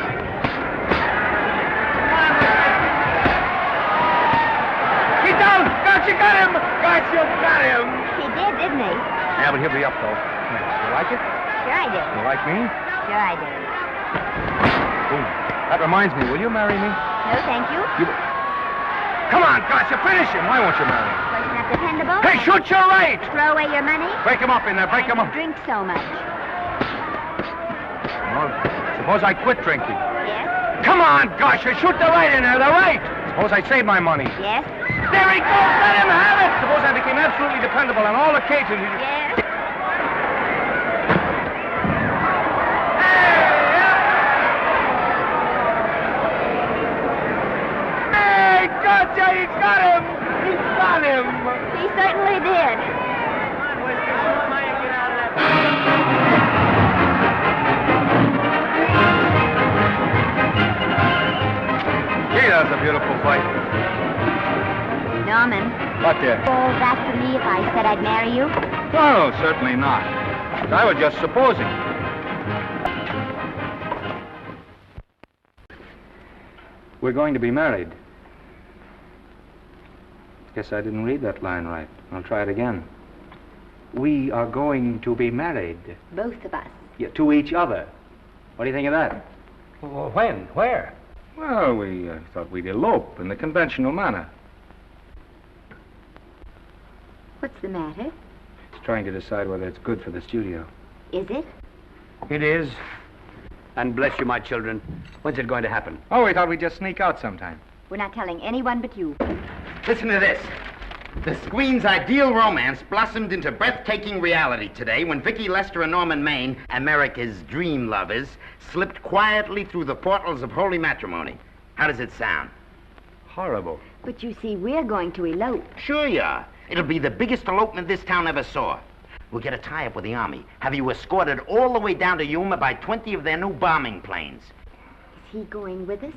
He's down! Gotcha got him! Gotcha got him! He did, didn't he? Yeah, but he'll be up, though. You like it? Sure I did. You like me? Sure I did. Ooh, that reminds me. Will you marry me? No, thank you. Come on, Gotcha, finish him. Why won't you marry him? Wasn't that dependable? Hey, shoot your right! Throw away your money? Break him up in there, break him up. Drink so much. Well, suppose I quit drinking. Yes? Come on, Gotcha, shoot the right in there, the right! Suppose I save my money. Yes? There he goes, let him have it! Suppose I became absolutely dependable on all occasions. Yes? Gotcha, he's got him! He's got him! He certainly did. Gee, that was a beautiful fight. Norman. What there? Oh, that for me if I said I'd marry you? No, certainly not. I was just supposing. We're going to be married. Guess I didn't read that line right. I'll try it again. We are going to be married. Both of us. Yeah, to each other. What do you think of that? Well, when? Where? Well, we thought we'd elope in the conventional manner. What's the matter? It's trying to decide whether it's good for the studio. Is it? It is. And bless you, my children. When's it going to happen? Oh, we thought we'd just sneak out sometime. We're not telling anyone but you. Listen to this. The screen's ideal romance blossomed into breathtaking reality today when Vicki Lester and Norman Maine, America's dream lovers, slipped quietly through the portals of holy matrimony. How does it sound? Horrible. But you see, we're going to elope. Sure you are. It'll be the biggest elopement this town ever saw. We'll get a tie-up with the Army, have you escorted all the way down to Yuma by 20 of their new bombing planes. Is he going with us?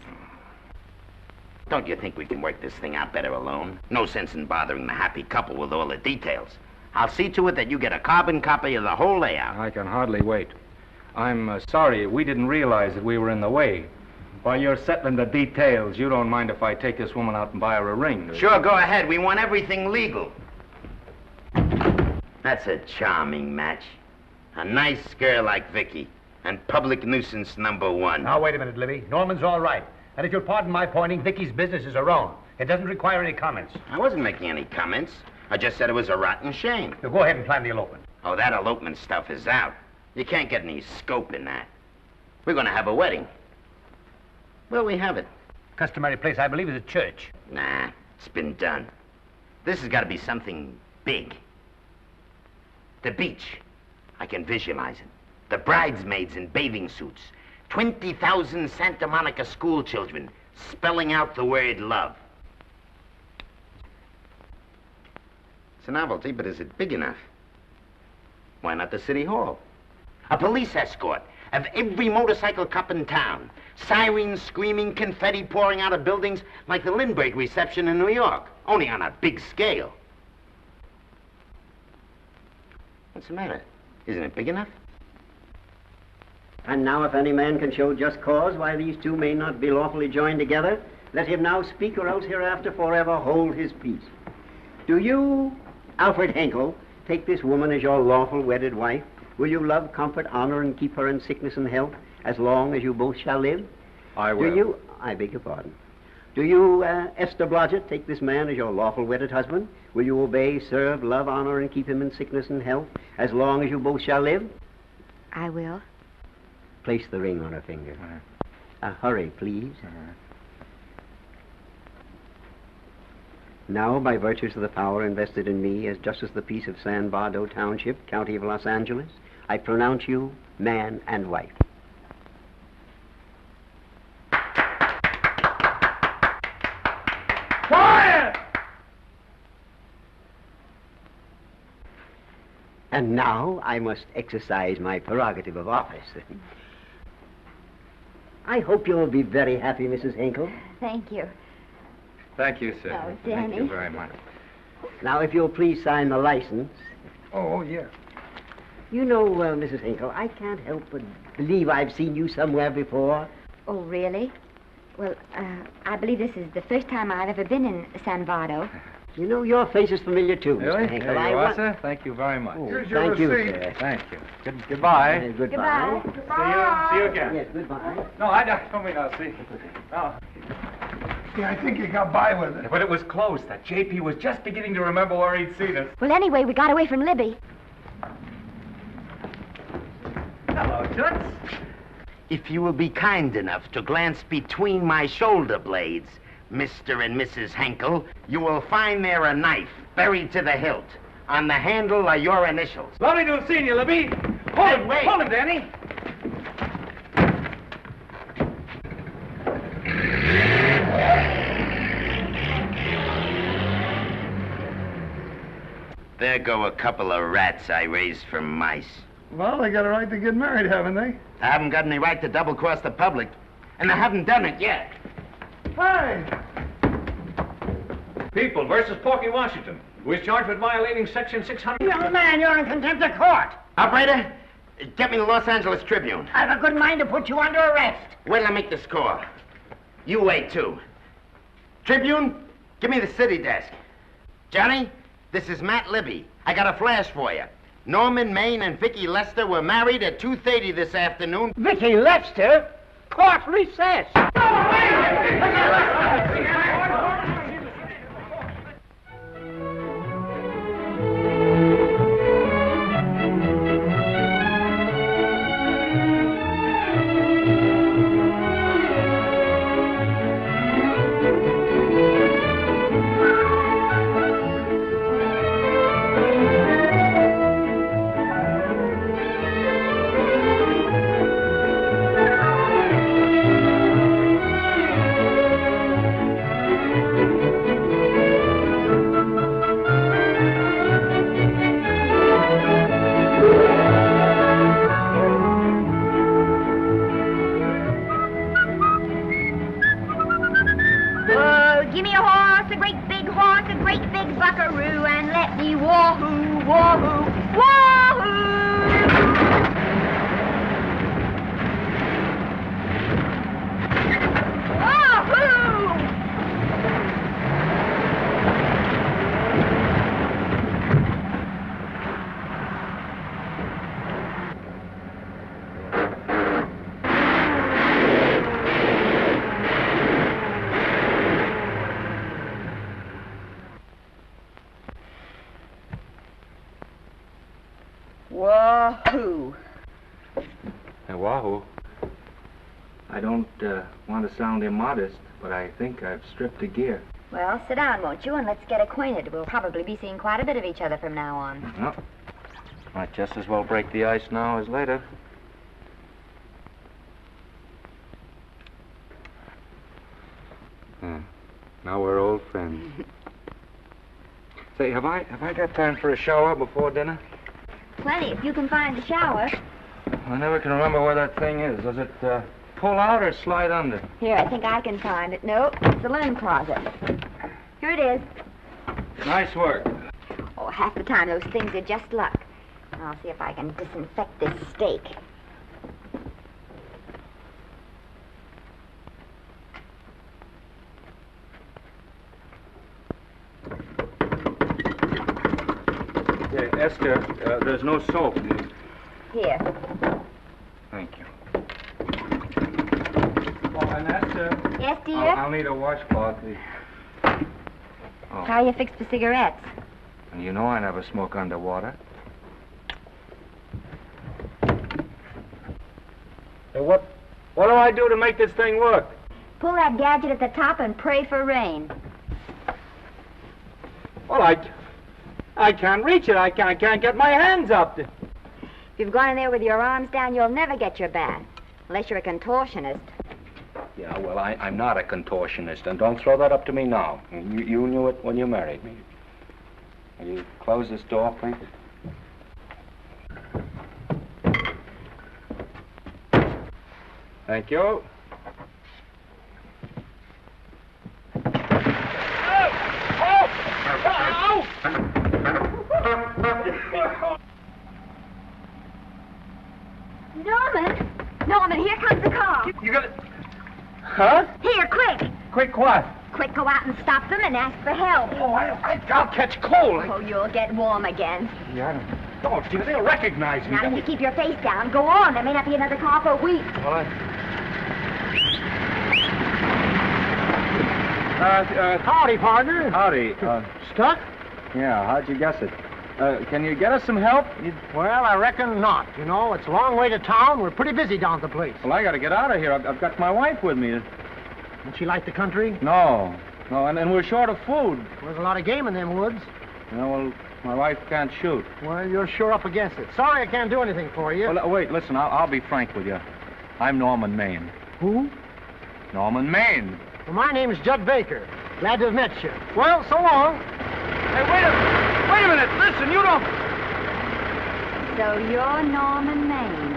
Don't you think we can work this thing out better alone? No sense in bothering the happy couple with all the details. I'll see to it that you get a carbon copy of the whole layout. I can hardly wait. I'm sorry, we didn't realize that we were in the way. While you're settling the details, you don't mind if I take this woman out and buy her a ring, do you? Sure, go ahead. We want everything legal. That's a charming match. A nice girl like Vicky, and public nuisance #1. Now, wait a minute, Libby. Norman's all right. And if you'll pardon my pointing, Vicky's business is her own. It doesn't require any comments. I wasn't making any comments. I just said it was a rotten shame. Now, go ahead and plan the elopement. Oh, that elopement stuff is out. You can't get any scope in that. We're going to have a wedding. Where'll we have it? Customary place, I believe, is a church. Nah, it's been done. This has got to be something big. The beach. I can visualize it. The bridesmaids in bathing suits. 20,000 Santa Monica school children spelling out the word love. It's a novelty, but is it big enough? Why not the city hall? A police escort of every motorcycle cop in town. Sirens screaming, confetti pouring out of buildings like the Lindbergh reception in New York, only on a big scale. What's the matter? Isn't it big enough? And now if any man can show just cause why these two may not be lawfully joined together, let him now speak, or else hereafter forever hold his peace. Do you, Alfred Henkel, take this woman as your lawful wedded wife? Will you love, comfort, honor, and keep her in sickness and health as long as you both shall live? I will. Do you, I beg your pardon. Do you, Esther Blodgett, take this man as your lawful wedded husband? Will you obey, serve, love, honor, and keep him in sickness and health as long as you both shall live? I will. Place the ring on her finger. Hurry, please. Now, by virtues of the power invested in me as Justice of the Peace of San Bardo Township, County of Los Angeles, I pronounce you man and wife. Quiet! And now I must exercise my prerogative of office. I hope you'll be very happy, Mrs. Henkel. Thank you. Thank you, sir. Oh, Thank you Danny. very much. Now, if you'll please sign the license. Oh, yeah. You know, Mrs. Henkel, I can't help but believe I've seen you somewhere before. Oh, really? Well, I believe this is the first time I've ever been in San Bardo. You know, your face is familiar, too, Really? Mr. Henkel. There you are, sir. Thank you very much. Oh, thank you, sir. Thank you. Goodbye. Goodbye. See you again. Yes, goodbye. No, I don't mean I'll see. No. Yeah, I think you got by with it. But it was close. That JP was just beginning to remember where he'd seen us. Well, anyway, we got away from Libby. Hello, Toots. If you will be kind enough to glance between my shoulder blades, Mr. and Mrs. Henkel, you will find there a knife buried to the hilt. On the handle are your initials. Lovely to have seen you, Libby. Hey, wait. Hold him, Danny. There go a couple of rats I raised from mice. Well, they got a right to get married, haven't they? I haven't got any right to double-cross the public, and I haven't done it yet. Hey! People versus Porky Washington, who is charged with violating Section 600. Young man, you're in contempt of court. Operator, get me the Los Angeles Tribune. I've a good mind to put you under arrest. Wait till I make the score. You wait, too. Tribune, give me the city desk. Johnny, this is Matt Libby. I got a flash for you. Norman Maine and Vicky Lester were married at 2:30 this afternoon. Vicky Lester? Court recess. Wahoo. Hey, wahoo. I don't want to sound immodest, but I think I've stripped a gear. Well, sit down, won't you, and let's get acquainted. We'll probably be seeing quite a bit of each other from now on. Well, might just as well break the ice now as later. Now we're old friends. Say, have I got time for a shower before dinner? Plenty, if you can find a shower. I never can remember where that thing is. Does it pull out or slide under? Here, I think I can find it. No, it's the linen closet. Here it is. Nice work. Oh, half the time those things are just luck. I'll see if I can disinfect this steak. Yeah, Esther, there's no soap. Here. Thank you. Oh, and Esther. Yes, dear? I'll need a washcloth. Oh. How are you fixed for cigarettes? And you know I never smoke underwater. Hey, what do I do to make this thing work? Pull that gadget at the top and pray for rain. Well, I can't reach it. I can't get my hands up. If you've gone in there with your arms down, you'll never get your bath. Unless you're a contortionist. Yeah, well, I'm not a contortionist, and don't throw that up to me now. You knew it when you married me. Will you close this door, please? Thank you. Norman, here comes the car. You got it? Huh? Here, quick. Quick what? Quick, go out and stop them and ask for help. Oh, I'll catch cold. Oh, you'll get warm again. Yeah, don't you? They'll recognize me. Now, if you keep your face down, go on. There may not be another car for a week. Well, Howdy, partner. Howdy. Stuck? Yeah, how'd you guess it? Can you get us some help? Well, I reckon not. You know, it's a long way to town. We're pretty busy down at the place. Well, I got to get out of here. I've got my wife with me. Don't she like the country? No, and we're short of food. There's a lot of game in them woods. Well, my wife can't shoot. Well, you're sure up against it. Sorry I can't do anything for you. Well, wait, listen, I'll be frank with you. I'm Norman Maine. Who? Norman Maine. Well, my name's Judd Baker. Glad to have met you. Well, so long. Hey, wait a minute. Listen, you don't... So you're Norman Maine.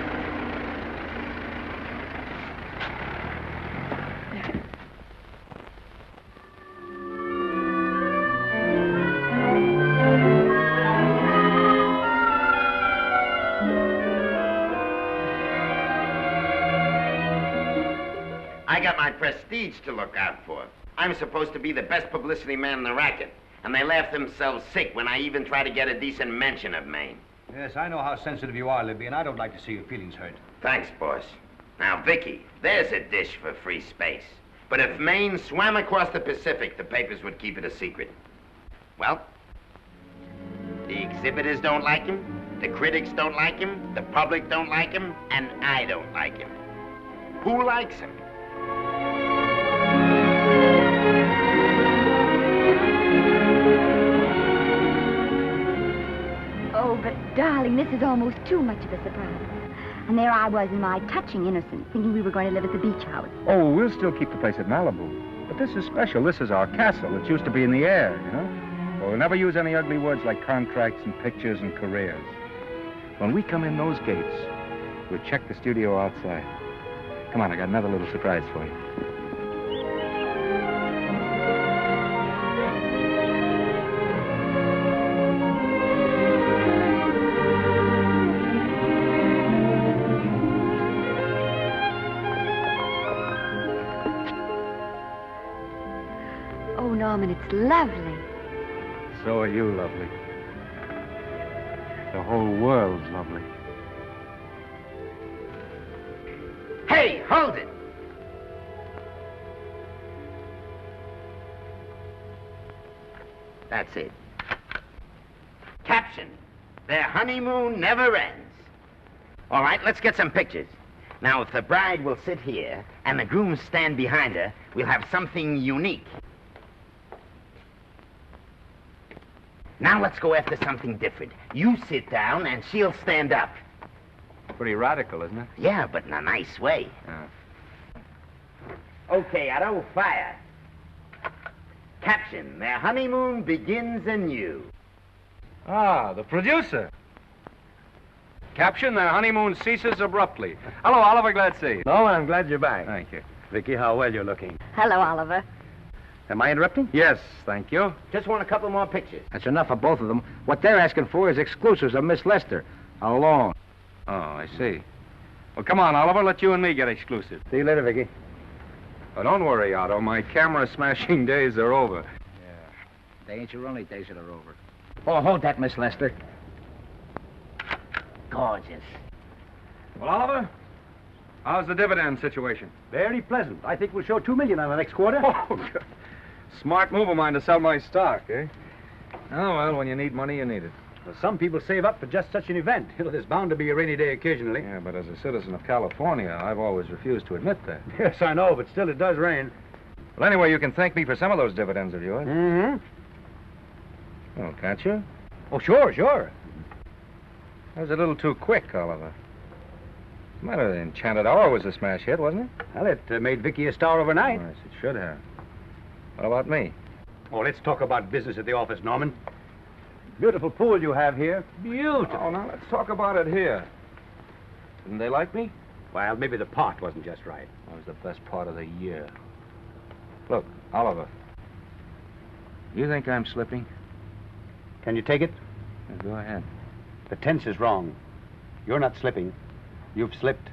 I got my prestige to look out for. I'm supposed to be the best publicity man in the racket, and they laugh themselves sick when I even try to get a decent mention of Maine. Yes, I know how sensitive you are, Libby, and I don't like to see your feelings hurt. Thanks, boss. Now, Vicky, there's a dish for free space. But if Maine swam across the Pacific, the papers would keep it a secret. Well, the exhibitors don't like him, the critics don't like him, the public don't like him, and I don't like him. Who likes him? Oh, but darling, this is almost too much of a surprise. And there I was in my touching innocence, thinking we were going to live at the beach house. Oh, we'll still keep the place at Malibu. But this is special. This is our castle. It used to be in the air, you know? We'll never use any ugly words like contracts and pictures and careers. When we come in those gates, we'll check the studio outside. Come on, I got another little surprise for you. Oh, Norman, it's lovely. So are you lovely. The whole world's lovely. Hey, hold it! That's it. Caption: Their honeymoon never ends. All right, let's get some pictures. Now, if the bride will sit here and the groom stand behind her, we'll have something unique. Now let's go after something different. You sit down and she'll stand up. Pretty radical, isn't it? Yeah, but in a nice way. Okay, Otto, fire. Caption, their honeymoon begins anew. Ah, the producer. Caption, their honeymoon ceases abruptly. Hello, Oliver, glad to see you. No, I'm glad you're back. Thank you. Vicky, how well you're looking. Hello, Oliver. Am I interrupting? Yes, thank you. Just want a couple more pictures. That's enough of both of them. What they're asking for is exclusives of Miss Lester. Alone. Oh, I see. Well, come on, Oliver, let you and me get exclusive. See you later, Vicky. Oh, don't worry, Otto. My camera smashing days are over. They ain't your only days that are over. Oh, hold that, Miss Lester. Gorgeous. Well, Oliver, how's the dividend situation? Very pleasant. I think we'll show $2 million on the next quarter. Oh, good. Smart move of mine to sell my stock, eh? Oh, well, when you need money, you need it. Well, some people save up for just such an event. There's bound to be a rainy day occasionally. Yeah, but as a citizen of California, I've always refused to admit that. Yes, I know, but still it does rain. Well, anyway, you can thank me for some of those dividends of yours. Mm-hmm. Oh, can't you? Oh, sure. That was a little too quick, Oliver. What's the matter? The Enchanted Hour was a smash hit, wasn't it? Well, it made Vicky a star overnight. Yes, it should have. What about me? Oh, let's talk about business at the office, Norman. Beautiful pool you have here. Beautiful. Oh, now let's talk about it here. Didn't they like me? Well, maybe the part wasn't just right. That was the best part of the year. Look, Oliver. You think I'm slipping? Can you take it? Yeah, go ahead. The tense is wrong. You're not slipping. You've slipped.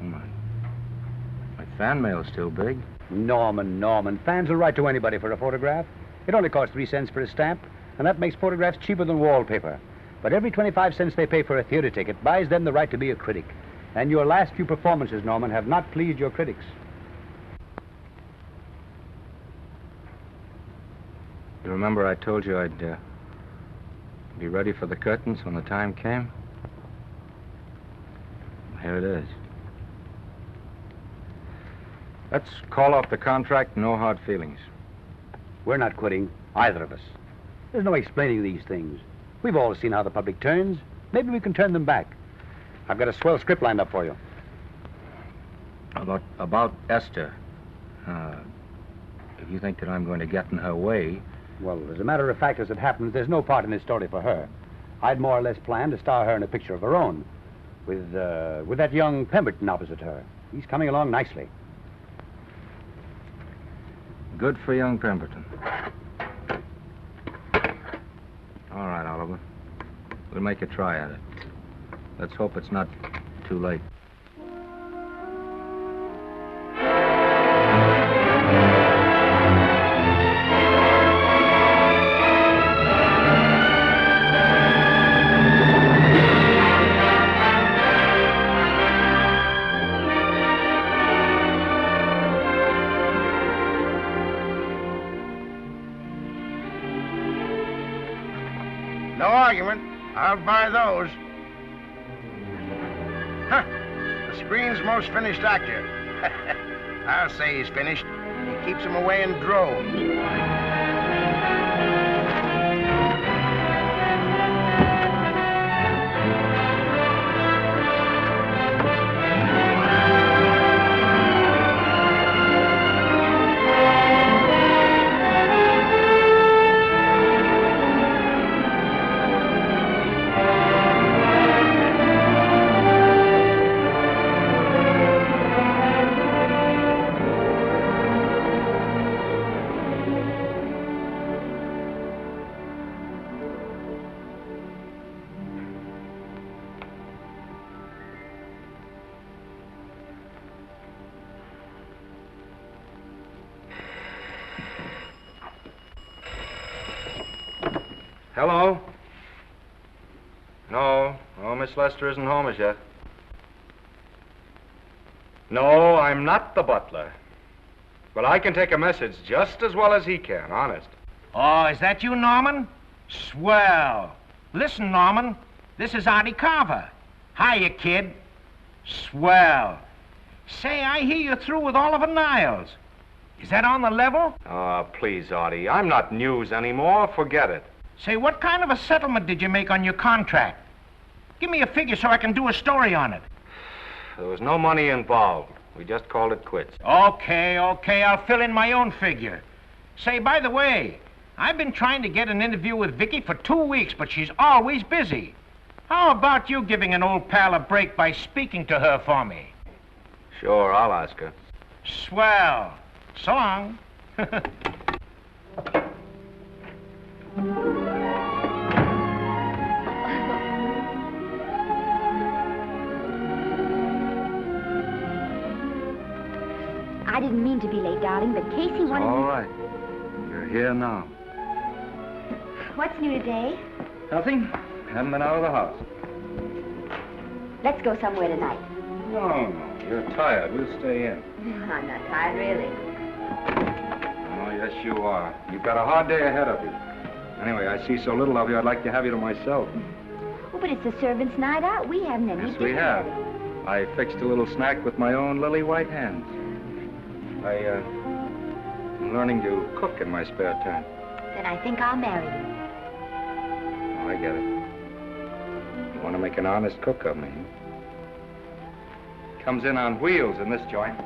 Oh, my fan mail's still big. Norman. Fans will write to anybody for a photograph. It only costs 3 cents for a stamp, and that makes photographs cheaper than wallpaper. But every 25 cents they pay for a theater ticket buys them the right to be a critic. And your last few performances, Norman, have not pleased your critics. You remember I told you I'd be ready for the curtains when the time came? Here it is. Let's call off the contract, no hard feelings. We're not quitting, either of us. There's no explaining these things. We've all seen how the public turns. Maybe we can turn them back. I've got a swell script lined up for you. About Esther. If you think that I'm going to get in her way... Well, as a matter of fact, as it happens, there's no part in this story for her. I'd more or less planned to star her in a picture of her own, with that young Pemberton opposite her. He's coming along nicely. Good for young Pemberton. All right, Oliver. We'll make a try at it. Let's hope it's not too late. No argument. I'll buy those. Huh. The screen's most finished actor. I'll say he's finished. He keeps them away in droves. Hello? No, Miss Lester isn't home as yet. No, I'm not the butler. But I can take a message just as well as he can, honest. Oh, is that you, Norman? Swell. Listen, Norman, This is Artie Carver. Hiya, kid. Swell. Say, I hear you're through with Oliver Niles. Is that on the level? Oh, please, Artie. I'm not news anymore. Forget it. Say, what kind of a settlement did you make on your contract? Give me a figure so I can do a story on it. There was no money involved. We just called it quits. Okay, I'll fill in my own figure. Say, by the way, I've been trying to get an interview with Vicky for 2 weeks, but she's always busy. How about you giving an old pal a break by speaking to her for me? Sure, I'll ask her. Swell. So long. I didn't mean to be late, darling, but Casey wanted All right. You're here now. What's new today? Nothing. Haven't been out of the house. Let's go somewhere tonight. No. You're tired. We'll stay in. I'm not tired, really. Oh, yes, you are. You've got a hard day ahead of you. Anyway, I see so little of you, I'd like to have you to myself. Oh, but it's the servants' night out. We haven't any Yes, we dinner have. ready. I fixed a little snack with my own lily white hands. I'm learning to cook in my spare time. Then I think I'll marry you. Oh, I get it. You want to make an honest cook of me. Comes in on wheels in this joint.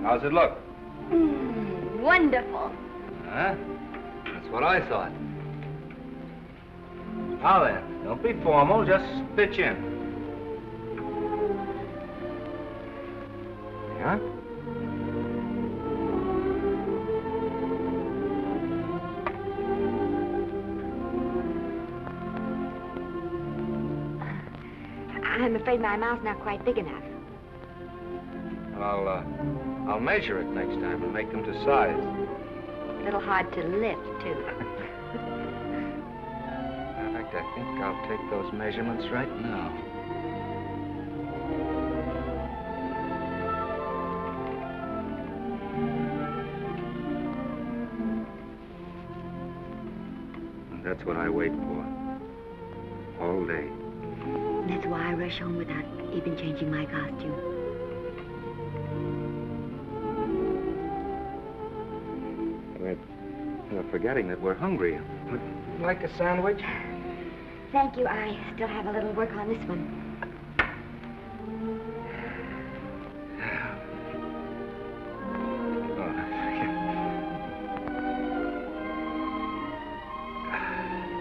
How's it look? Wonderful. Huh? That's what I thought. Now then, don't be formal, just pitch in. Yeah? I'm afraid my mouth's not quite big enough. I'll measure it next time and make them to size. A little hard to lift, too. In fact, I think I'll take those measurements right now. And that's what I wait for. All day. That's why I rush home without even changing my costume. We're forgetting that we're hungry. Would you like a sandwich? Thank you. I still have a little work on this one.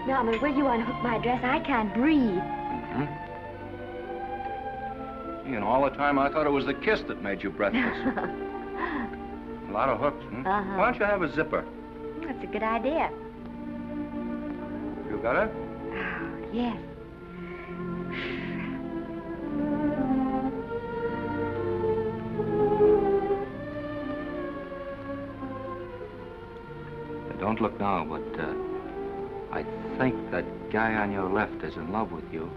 Norman, will you unhook my dress? I can't breathe. You know, all the time I thought it was the kiss that made you breathless. A lot of hooks, hmm? Uh-huh. Why don't you have a zipper? That's a good idea. You got it? Oh, yes. Don't look now, but I think that guy on your left is in love with you.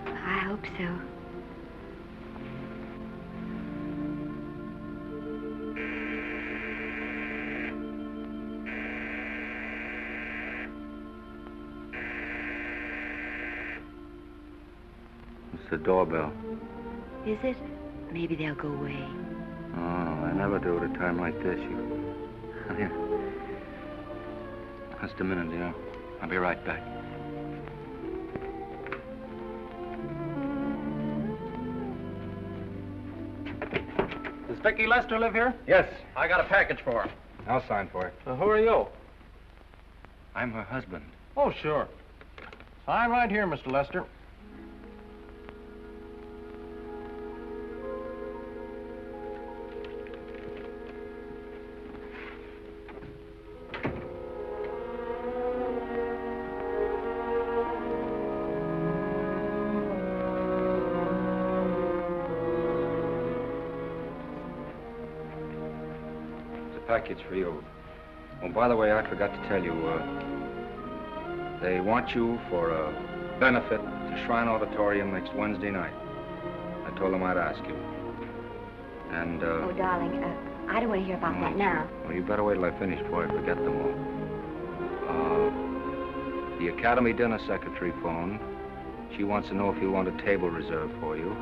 I hope so. It's the doorbell. Is it? Maybe they'll go away. Oh, I never do at a time like this. Here. Just a minute, dear. I'll be right back. Does Vicky Lester live here? Yes. I got a package for her. I'll sign for it. Who are you? I'm her husband. Oh, sure. I'm right here, Mr. Lester. Package for you. Oh, by the way, I forgot to tell you, they want you for a benefit to Shrine Auditorium next Wednesday night. I told them I'd ask you. And, Oh, darling, I don't want to hear about that now. Well, you better wait till I finish before I forget them all. The Academy dinner secretary phoned. She wants to know if you want a table reserved for you.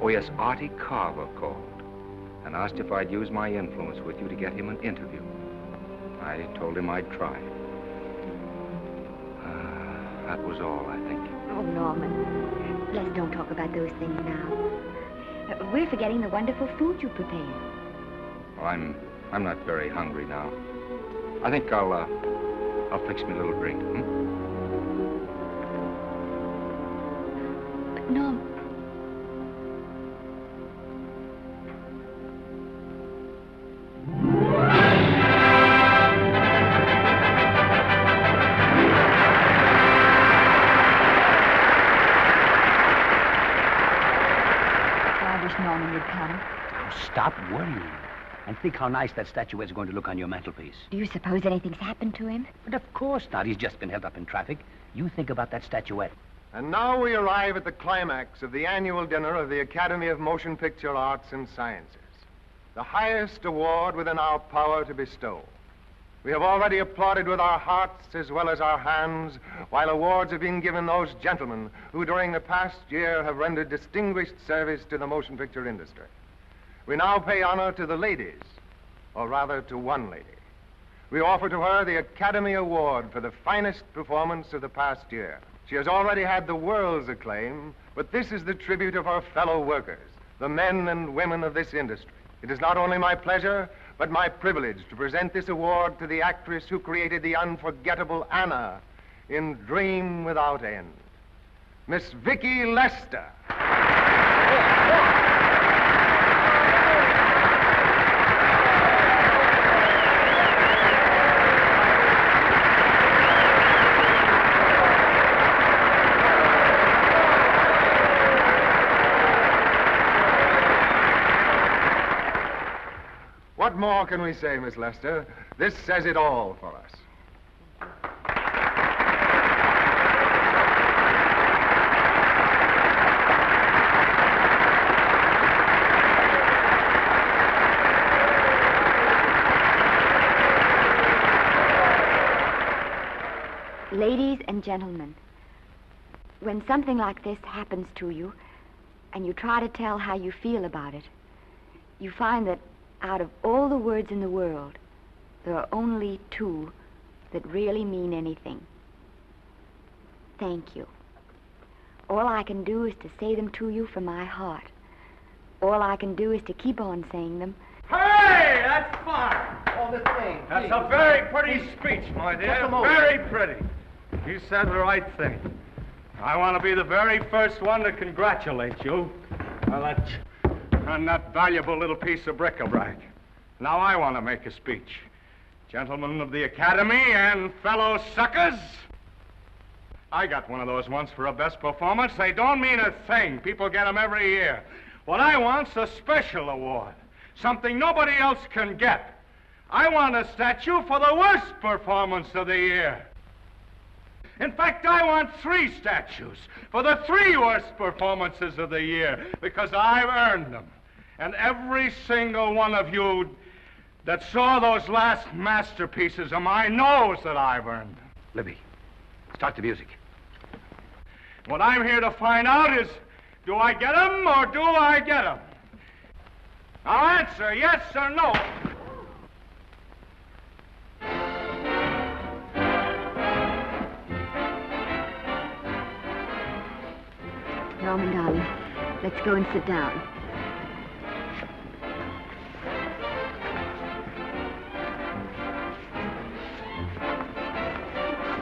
Oh, yes, Artie Carver called and asked if I'd use my influence with you to get him an interview. I told him I'd try. That was all, I think. Oh, Norman, let's don't talk about those things now. We're forgetting the wonderful food you prepared. Well, I'm not very hungry now. I think I'll fix me a little drink, But, Norm... Norman would come. Oh, stop worrying. And think how nice that statuette's going to look on your mantelpiece. Do you suppose anything's happened to him? But of course not. He's just been held up in traffic. You think about that statuette. And now we arrive at the climax of the annual dinner of the Academy of Motion Picture Arts and Sciences, the highest award within our power to bestow. We have already applauded with our hearts as well as our hands, while awards are being given those gentlemen who during the past year have rendered distinguished service to the motion picture industry. We now pay honor to the ladies, or rather to one lady. We offer to her the Academy Award for the finest performance of the past year. She has already had the world's acclaim, but this is the tribute of her fellow workers, the men and women of this industry. It is not only my pleasure, but my privilege to present this award to the actress who created the unforgettable Anna in Dream Without End, Miss Vicki Lester. What more can we say, Miss Lester? This says it all for us. Ladies and gentlemen, when something like this happens to you, and you try to tell how you feel about it, you find that out of all the words in the world, there are only two that really mean anything. Thank you. All I can do is to say them to you from my heart. All I can do is to keep on saying them. Hey, that's fine. Oh, this thing. That's a very pretty speech, my dear. Just a moment. Very pretty. You said the right thing. I want to be the very first one to congratulate you on that valuable little piece of bric-a-brac. Now I want to make a speech. Gentlemen of the Academy and fellow suckers, I got one of those once for a best performance. They don't mean a thing. People get them every year. What I want's a special award, something nobody else can get. I want a statue for the worst performance of the year. In fact, I want 3 statues for the 3 worst performances of the year, because I've earned them. And every single one of you that saw those last masterpieces of mine knows that I've earned them. Libby, start the music. What I'm here to find out is, do I get them or do I get them? Now answer yes or no. Norman, darling, let's go and sit down.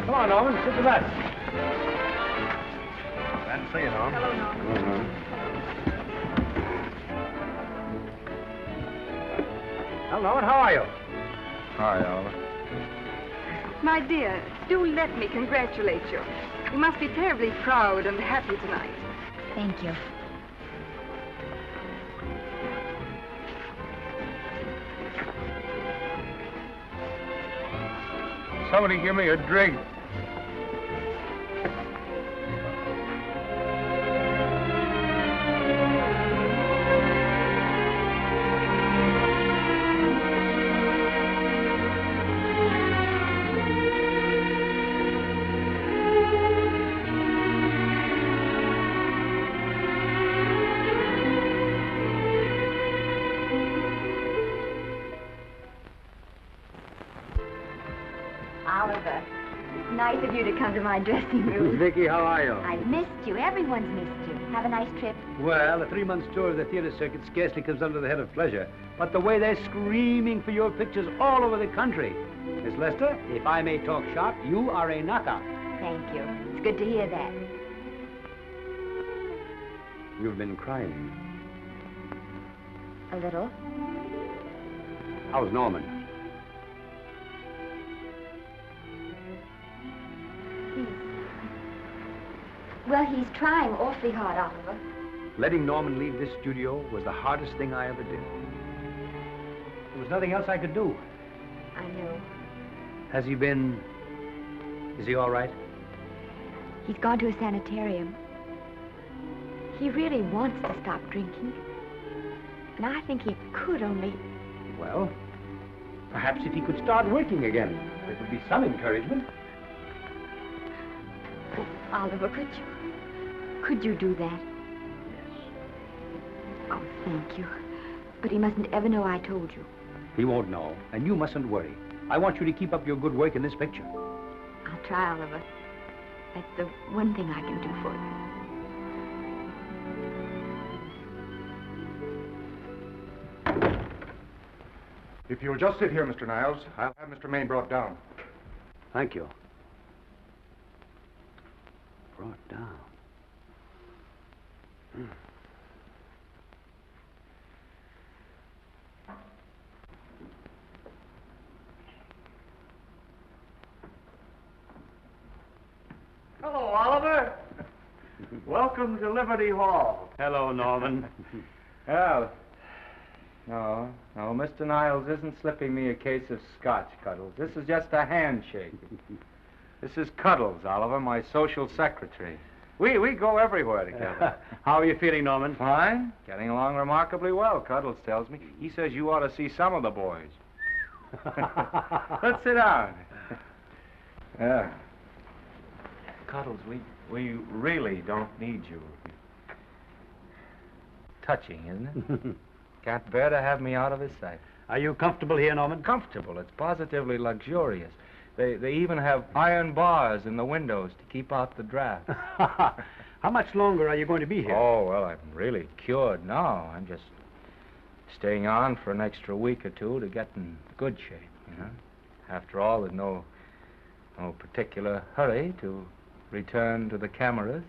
Come on, Norman, sit to that. Glad to see you, Norm. Hello, Norman. Well, Norman, how are you? Hi, Oliver. My dear, do let me congratulate you. You must be terribly proud and happy tonight. Thank you. Somebody give me a drink. Oliver, it's nice of you to come to my dressing room. Vicky, how are you? I've missed you. Everyone's missed you. Have a nice trip. Well, a 3-month tour of the theater circuit scarcely comes under the head of pleasure. But the way they're screaming for your pictures all over the country. Miss Lester, if I may talk shop, you are a knockout. Thank you. It's good to hear that. You've been crying. A little. How's Norman? Well, he's trying awfully hard, Oliver. Letting Norman leave this studio was the hardest thing I ever did. There was nothing else I could do. I know. Has he been... Is he all right? He's gone to a sanitarium. He really wants to stop drinking. And I think he could only... Well, perhaps if he could start working again, it would be some encouragement. Oliver, could you do that? Yes. Oh, thank you. But he mustn't ever know I told you. He won't know, and you mustn't worry. I want you to keep up your good work in this picture. I'll try, Oliver. That's the one thing I can do for you. If you'll just sit here, Mr. Niles, I'll have Mr. Maine brought down. Thank you. Brought down. Hello, Oliver. Welcome to Liberty Hall. Hello, Norman. Well, no, Mr. Niles isn't slipping me a case of scotch, Cuddles. This is just a handshake. This is Cuddles, Oliver, my social secretary. We go everywhere together. How are you feeling, Norman? Fine. Getting along remarkably well, Cuddles tells me. He says you ought to see some of the boys. Let's sit down. Yeah. Cuddles, we really don't need you. Touching, isn't it? Can't bear to have me out of his sight. Are you comfortable here, Norman? Comfortable. It's positively luxurious. They even have iron bars in the windows to keep out the draft. How much longer are you going to be here? Oh, well, I'm really cured now. I'm just staying on for an extra week or two to get in good shape, you know. After all, there's no particular hurry to return to the cameras.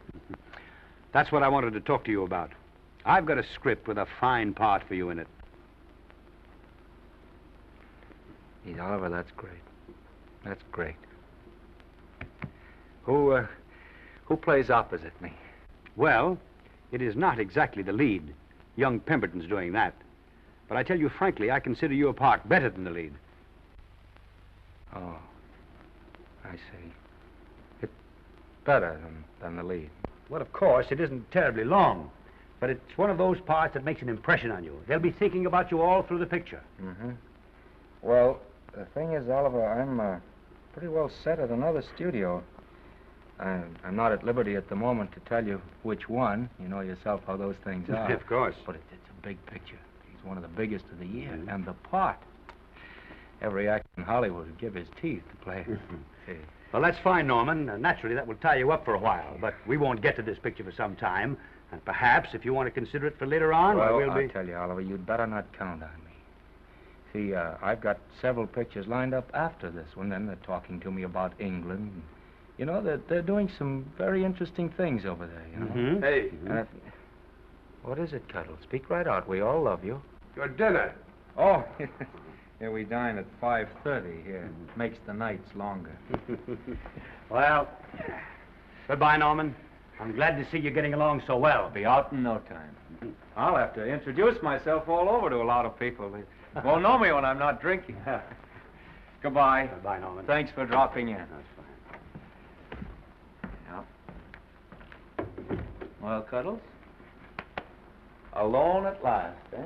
That's what I wanted to talk to you about. I've got a script with a fine part for you in it. Gee, Oliver, that's great. That's great. Who plays opposite me? Well, it is not exactly the lead. Young Pemberton's doing that. But I tell you frankly, I consider your part better than the lead. Oh, I see. It's better than the lead. Well, of course, it isn't terribly long. But it's one of those parts that makes an impression on you. They'll be thinking about you all through the picture. Mm-hmm. Well, the thing is, Oliver, I'm pretty well set at another studio. I'm not at liberty at the moment to tell you which one. You know yourself how those things are. Of course. But it's a big picture. He's one of the biggest of the year. Mm-hmm. And the part. Every actor in Hollywood would give his teeth to play. See. Well, that's fine, Norman. Naturally, that will tie you up for a while. But we won't get to this picture for some time. And perhaps, if you want to consider it for later on, well, we'll be... I'll tell you, Oliver, you'd better not count on me. See, I've got several pictures lined up after this one. Then they're talking to me about England. You know, they're doing some very interesting things over there, you know. Mm-hmm. Hey. What is it, Cuddle? Speak right out. We all love you. Your dinner. Oh, yeah, we dine at 5:30 here. Makes the nights longer. Well, goodbye, Norman. I'm glad to see you getting along so well. Be out in no time. I'll have to introduce myself all over to a lot of people. They won't know me when I'm not drinking. Goodbye. Goodbye, Norman. Thanks for dropping in. That's fine. Yeah. Well, Cuddles? Alone at last, eh?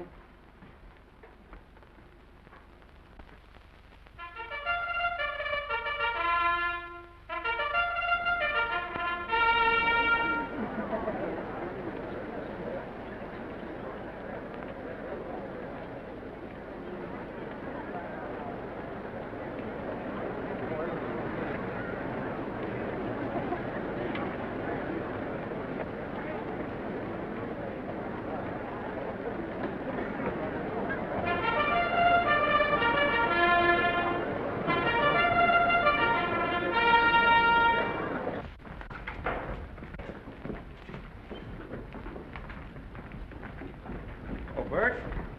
Bert?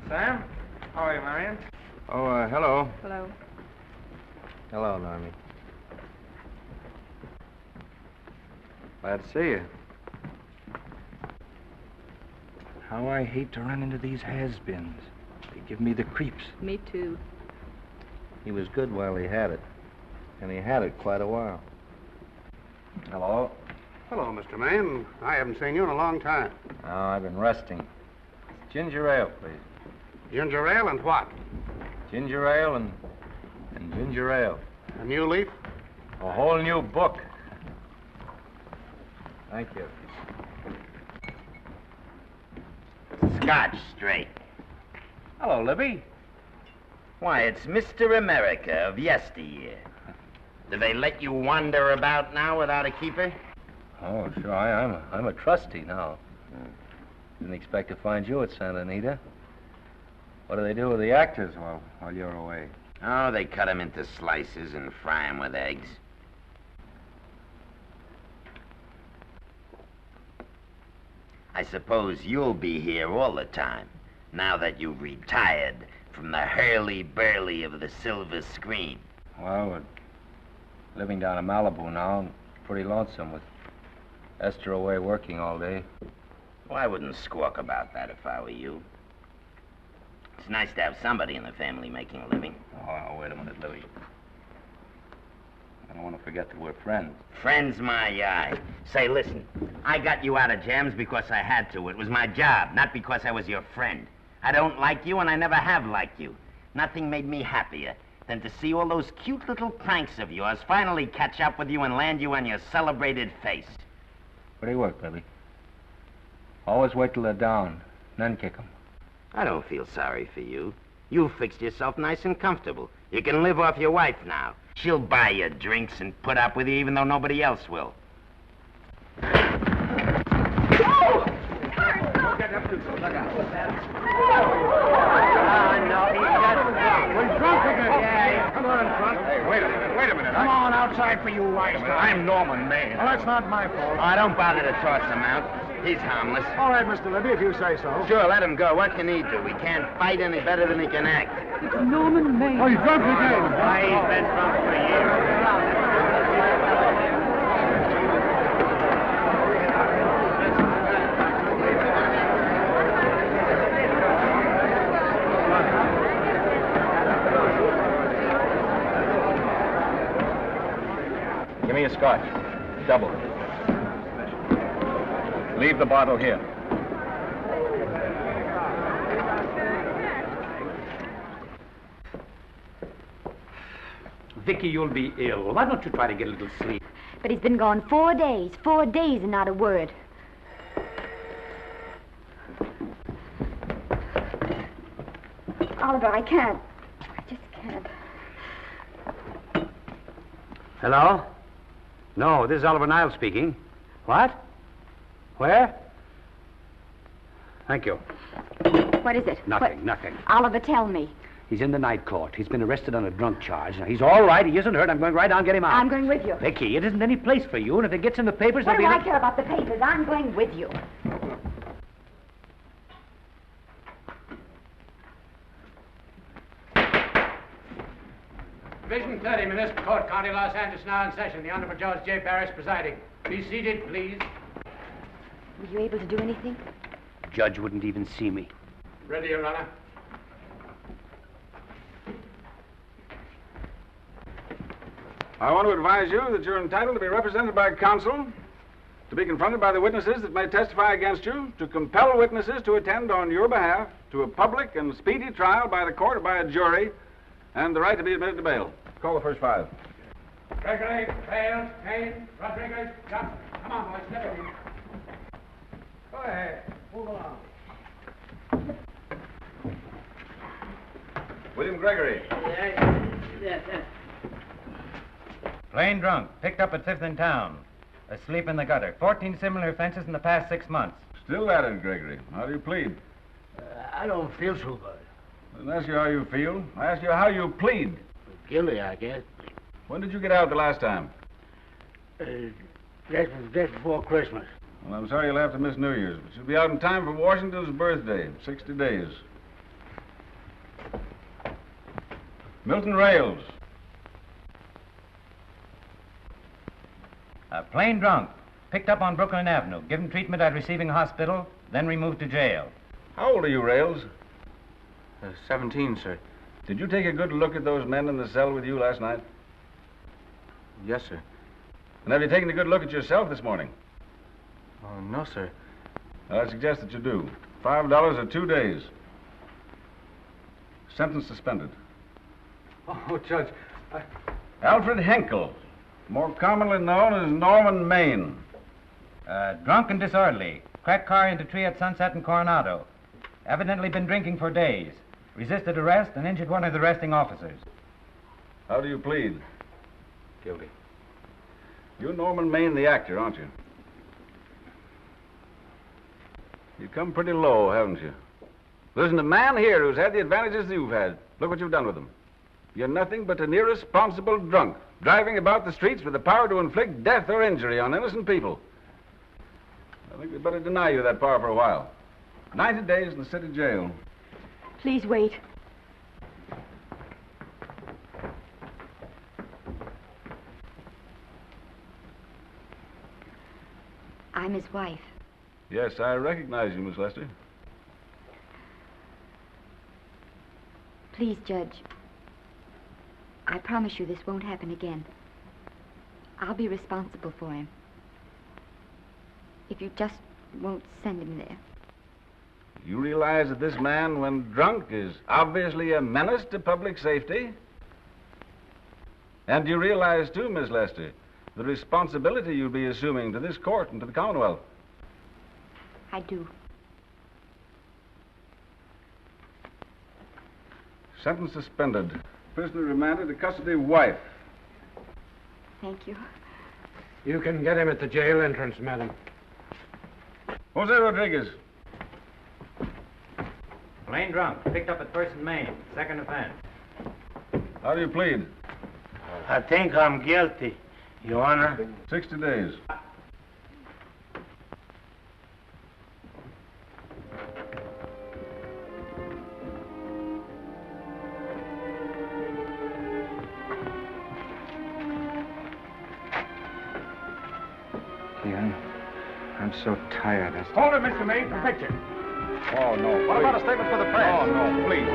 Sam? How are you, Marion? Oh, hello. Hello. Hello, Normie. Glad to see you. How I hate to run into these has-beens. They give me the creeps. Me too. He was good while he had it. And he had it quite a while. Hello. Hello, Mr. Maine. I haven't seen you in a long time. Oh, I've been resting. Ginger ale, please. Ginger ale and what? Ginger ale and ginger ale. A new leaf? A whole new book. Thank you. Scotch straight. Hello, Libby. Why, it's Mr. America of yesteryear. Do they let you wander about now without a keeper? Oh, sure. I'm a trustee now. Didn't expect to find you at Santa Anita. What do they do with the actors while you're away? Oh, they cut them into slices and fry them with eggs. I suppose you'll be here all the time, now that you've retired from the hurly-burly of the silver screen. Well, we're living down in Malibu now, and pretty lonesome with Esther away working all day. Well, I wouldn't squawk about that if I were you. It's nice to have somebody in the family making a living. Oh, wait a minute, Libby. I don't want to forget that we're friends. Friends, my eye. Say, listen, I got you out of jams because I had to. It was my job, not because I was your friend. I don't like you, and I never have liked you. Nothing made me happier than to see all those cute little pranks of yours finally catch up with you and land you on your celebrated face. Where do you work, Libby? Always wait till they're down, then kick 'em. I don't feel sorry for you. You've fixed yourself nice and comfortable. You can live off your wife now. She'll buy you drinks and put up with you even though nobody else will. No, he's just drunk. We're drunk again. Yeah, come on, drunk. Hey, wait a minute. Come on outside for you wise guy. I'm Norman Maine. Well, that's not my fault. Oh, don't bother to toss him out. He's harmless. All right, Mr. Libby, if you say so. Sure, let him go. What can he do? He can't fight any better than he can act. It's Norman Maine. Oh, he's drunk again. Why, he's been drunk for years. Give me a scotch. Double. Leave the bottle here. Vicky, you'll be ill. Why don't you try to get a little sleep? But he's been gone 4 days. 4 days and not a word. Oliver, I can't. I just can't. Hello? No, this is Oliver Niles speaking. What? Where? Thank you. What is it? Nothing. Oliver, tell me. He's in the night court. He's been arrested on a drunk charge. Now, he's all right. He isn't hurt. I'm going right down and get him out. I'm going with you. Vicky, it isn't any place for you, and if it gets in the papers, What there'll do be... I care about the papers? I'm going with you. Division 30, Municipal Court, County Los Angeles, now in session. The Honorable Judge J. Parrish presiding. Be seated, please. Were you able to do anything? Judge wouldn't even see me. Ready, Your Honor. I want to advise you that you're entitled to be represented by counsel, to be confronted by the witnesses that may testify against you, to compel witnesses to attend on your behalf to a public and speedy trial by the court or by a jury, and the right to be admitted to bail. Call the first 5. Gregory, Bales, Kane, Rodriguez, Johnson. Come on, boys, step in. Go ahead. Move along. William Gregory. Yes. Plain drunk, picked up at 5th in town. Asleep in the gutter. 14 similar offenses in the past 6 months. Still at it, Gregory. How do you plead? I don't feel so good. I didn't ask you how you feel. I asked you how you plead. Guilty, I guess. When did you get out the last time? That was just before Christmas. Well, I'm sorry you'll have to miss New Year's, but you'll be out in time for Washington's birthday, 60 days. Milton Rails. Plain drunk, picked up on Brooklyn Avenue, given treatment at receiving hospital, then removed to jail. How old are you, Rails? 17, sir. Did you take a good look at those men in the cell with you last night? Yes, sir. And have you taken a good look at yourself this morning? Oh, no, sir. Well, I suggest that you do. $5 or 2 days. Sentence suspended. Oh, Judge, Alfred Henkel, more commonly known as Norman Maine. Drunk and disorderly. Cracked car into tree at Sunset and Coronado. Evidently been drinking for days. Resisted arrest and injured one of the arresting officers. How do you plead? Guilty. You're Norman Maine, the actor, aren't you? You've come pretty low, haven't you? There's a man here who's had the advantages you've had. Look what you've done with him. You're nothing but an irresponsible drunk, driving about the streets with the power to inflict death or injury on innocent people. I think we'd better deny you that power for a while. 90 days in the city jail. Please wait. I'm his wife. Yes, I recognize you, Miss Lester. Please, Judge. I promise you this won't happen again. I'll be responsible for him. If you just won't send him there. You realize that this man, when drunk, is obviously a menace to public safety? And you realize, too, Miss Lester, the responsibility you'll be assuming to this court and to the Commonwealth. I do. Sentence suspended. Prisoner remanded to custody wife. Thank you. You can get him at the jail entrance, madam. Jose Rodriguez. Plain drunk, picked up at 1st and Main, 2nd offense. How do you plead? I think I'm guilty, Your Honor. 60 days. I'm so tired. Hold it, Mr. Maine, for picture. Oh, no. What about a statement for the press? Oh, no, please.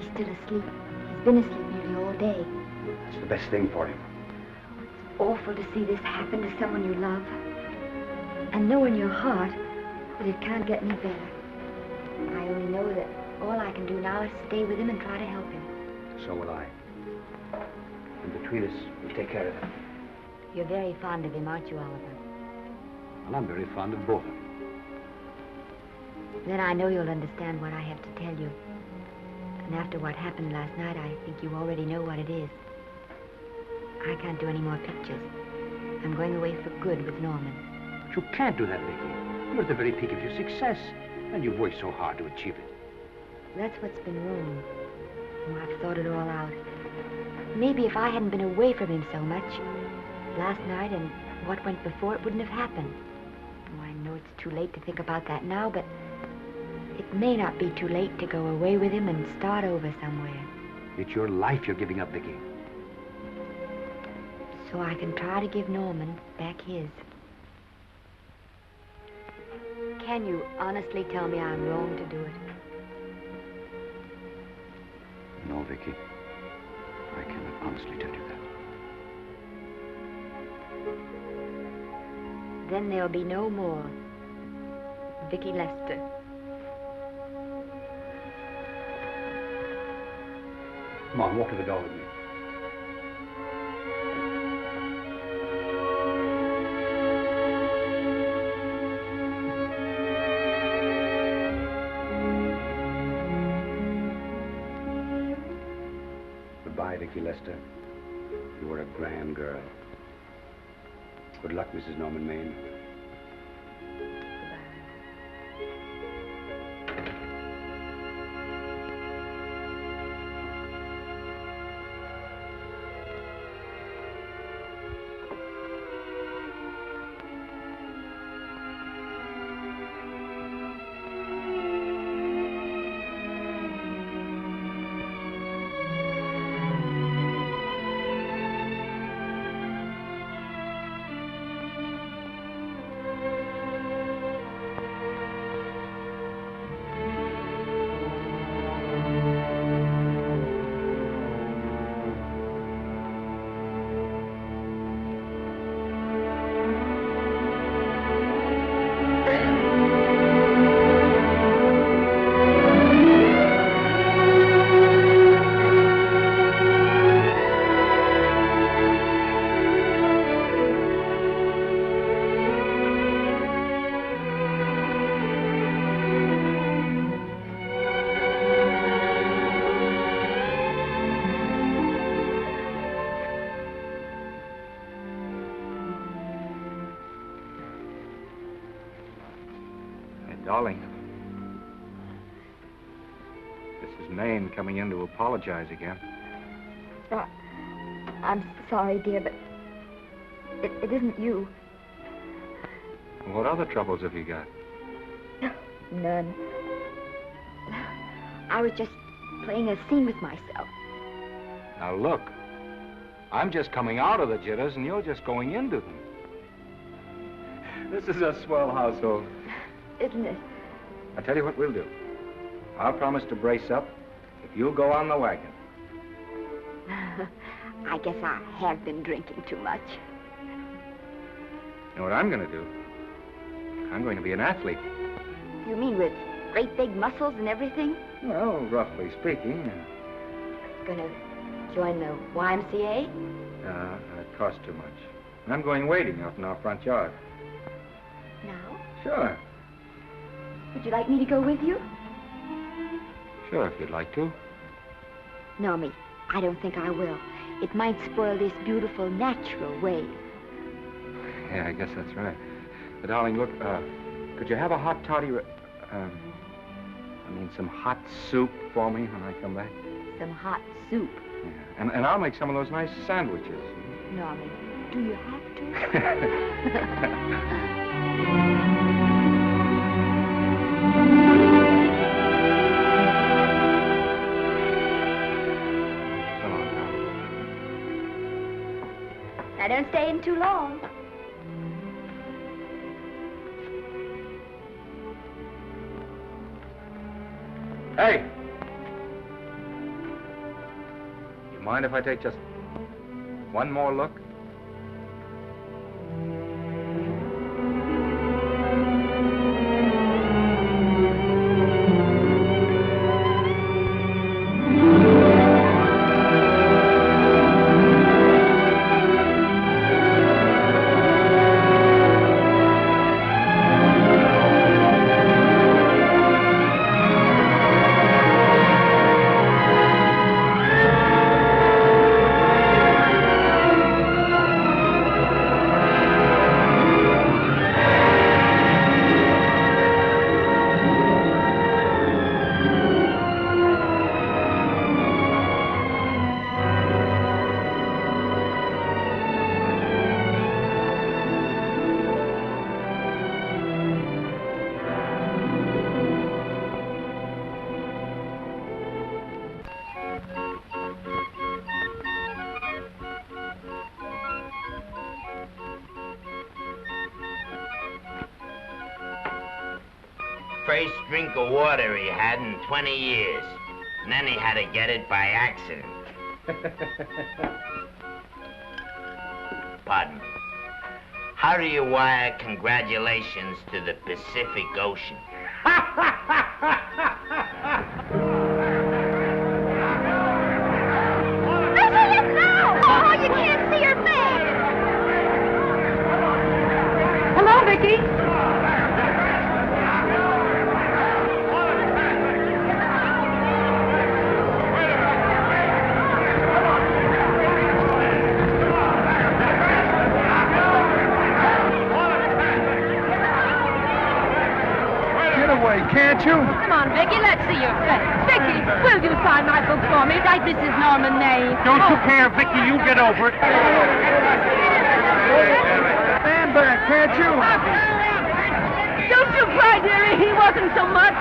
He's still asleep. He's been asleep nearly all day. That's the best thing for him. It's awful to see this happen to someone you love. And know in your heart that it can't get any better. I only know that all I can do now is stay with him and try to help him. So will I. And between us, we'll take care of him. You're very fond of him, aren't you, Oliver? And I'm very fond of both of them. Then I know you'll understand what I have to tell you. And after what happened last night, I think you already know what it is. I can't do any more pictures. I'm going away for good with Norman. But you can't do that, Vicky. You're at the very peak of your success, and you've worked so hard to achieve it. That's what's been wrong. Oh, I've thought it all out. Maybe if I hadn't been away from him so much, last night and what went before, it wouldn't have happened. Oh, I know it's too late to think about that now, but it may not be too late to go away with him and start over somewhere. It's your life you're giving up, Vicky. So I can try to give Norman back his. Can you honestly tell me I'm wrong to do it? No, Vicky. I cannot honestly tell you that. Then there'll be no more Vicky Lester. Come on, walk to the door with me. Goodbye, Vicky Lester. You were a grand girl. Good luck, Mrs. Norman Maine. Darling, this is Maine coming in to apologize again. I'm sorry, dear, but it isn't you. What other troubles have you got? None. I was just playing a scene with myself. Now look, I'm just coming out of the jitters and you're just going into them. This is a swell household. Isn't it? I'll tell you what we'll do. I'll promise to brace up if you'll go on the wagon. I guess I have been drinking too much. You know what I'm going to do? I'm going to be an athlete. You mean with great big muscles and everything? Well, roughly speaking. Gonna join the YMCA? It costs too much. I'm going wading out in our front yard. Now? Sure. Would you like me to go with you? Sure, if you'd like to. No, me. I don't think I will. It might spoil this beautiful, natural wave. Yeah, I guess that's right. But, darling, look, could you have a hot toddy... some hot soup for me when I come back? Some hot soup? Yeah, and I'll make some of those nice sandwiches. Norman, do you have to? Now, don't stay in too long. Hey! You mind if I take just one more look? first drink of water he had in 20 years. And then he had to get it by accident. Pardon me. How do you wire congratulations to the Pacific Ocean? Oh, you can't see her face! Hello, Vicky. Can't you? Come on, Vicky, let's see your face. Vicky, will you sign my book for me? Write Mrs. Norman May. Don't you care, Vicky? You get over it. Stand back, can't you? Don't you cry, dearie. He wasn't so much.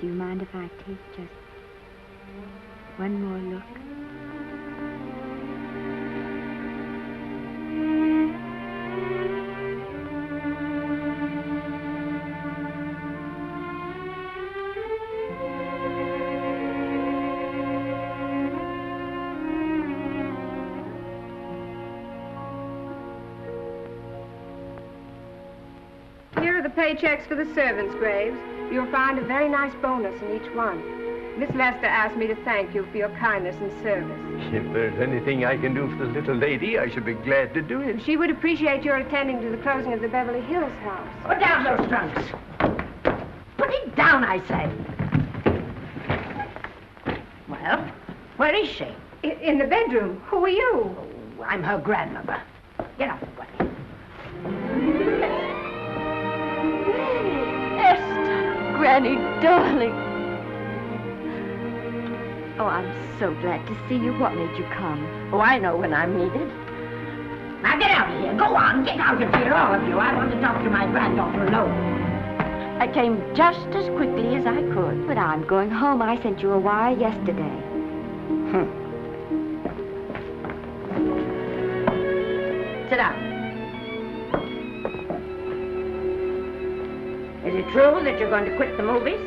Do you mind if I take just one more look? Here are the paychecks for the servants' graves. You'll find a very nice bonus in each one. Miss Lester asked me to thank you for your kindness and service. If there's anything I can do for the little lady, I should be glad to do it. She would appreciate your attending to the closing of the Beverly Hills house. Put down those trunks. Put it down, I say. Well, where is she? In the bedroom. Who are you? Oh, I'm her grandmother. Get out of the way. Granny, darling. Oh, I'm so glad to see you. What made you come? Oh, I know when I'm needed. Now get out of here. Go on, get out of here, all of you. I want to talk to my granddaughter alone. I came just as quickly as I could. But I'm going home. I sent you a wire yesterday. Sit down. Is it true that you're going to quit the movies?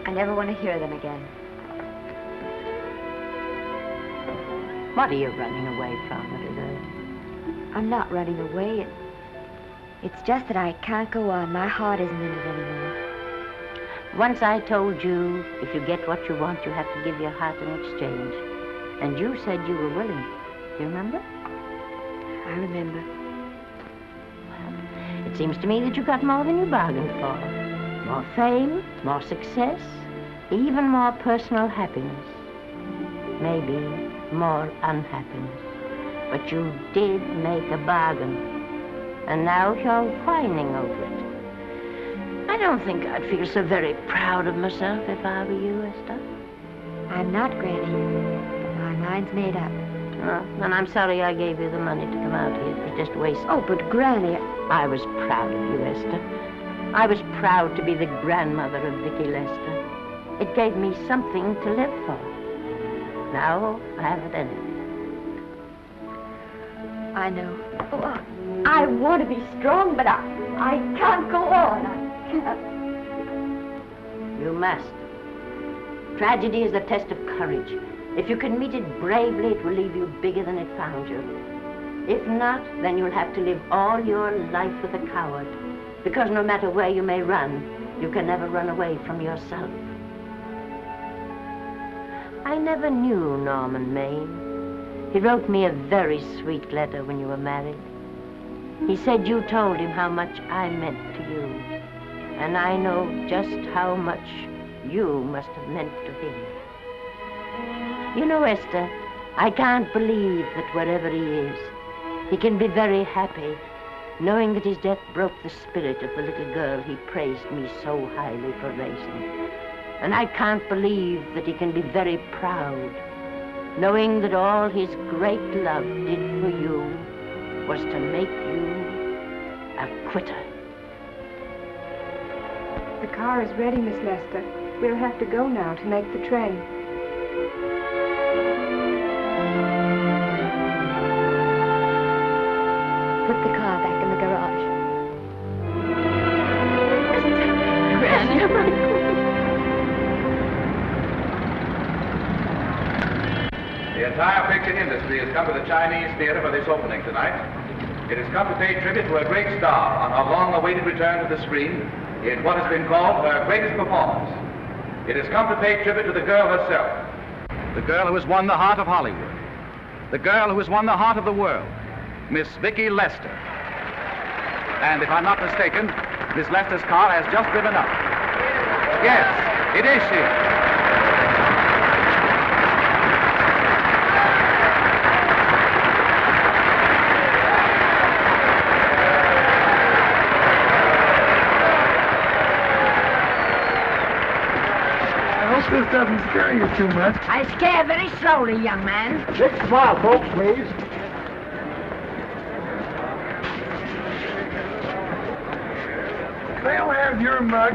I never want to hear them again. What are you running away from, little girl? I'm not running away. It's just that I can't go on. My heart isn't in it anymore. Once I told you, if you get what you want, you have to give your heart in exchange. And you said you were willing. Do you remember? I remember. Well, it seems to me that you got more than you bargained for. More fame, more success, even more personal happiness. Maybe more unhappiness. But you did make a bargain. And now you're whining over it. I don't think I'd feel so very proud of myself if I were you, Esther. I'm not, Granny. But my mind's made up. Oh, then I'm sorry I gave you the money to come out here. It was just waste. Oh, but Granny... I was proud of you, Esther. I was proud to be the grandmother of Vicky Lester. It gave me something to live for. Now I haven't any. I know. Oh, I want to be strong, but I can't go on. I can't. You must. Tragedy is the test of courage. If you can meet it bravely, it will leave you bigger than it found you. If not, then you'll have to live all your life with a coward. Because no matter where you may run, you can never run away from yourself. I never knew Norman Maine. He wrote me a very sweet letter when you were married. He said you told him how much I meant to you. And I know just how much you must have meant to him. You know, Esther, I can't believe that wherever he is, he can be very happy, knowing that his death broke the spirit of the little girl he praised me so highly for raising. And I can't believe that he can be very proud, knowing that all his great love did for you was to make you a quitter. The car is ready, Miss Lester. We'll have to go now to make the train. Put the car back in the garage. The entire picture industry has come to the Chinese theater for this opening tonight. It has come to pay tribute to a great star on her long-awaited return to the screen in what has been called her greatest performance. It has come to pay tribute to the girl herself. The girl who has won the heart of Hollywood. The girl who has won the heart of the world. Miss Vicki Lester. And if I'm not mistaken, Miss Lester's car has just driven up. Yes, it is she. This doesn't scare you too much. I scare very slowly, young man. 6 smile, folks, please. They'll have your mug,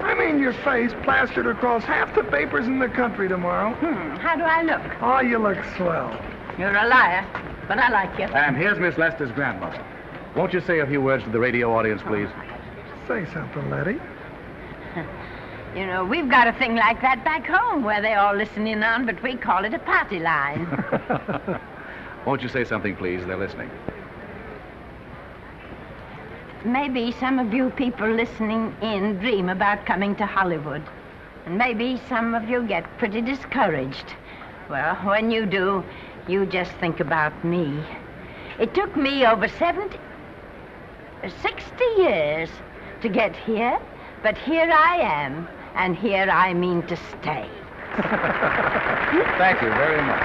I mean your face, plastered across half the papers in the country tomorrow. How do I look? Oh, you look swell. You're a liar, but I like you. And here's Miss Lester's grandmother. Won't you say a few words to the radio audience, please? Say something, Letty. You know, we've got a thing like that back home where they all listen in on, but we call it a party line. Won't you say something, please? They're listening. Maybe some of you people listening in dream about coming to Hollywood. And maybe some of you get pretty discouraged. Well, when you do, you just think about me. It took me over 60 years to get here, but here I am. And here I mean to stay. Thank you very much.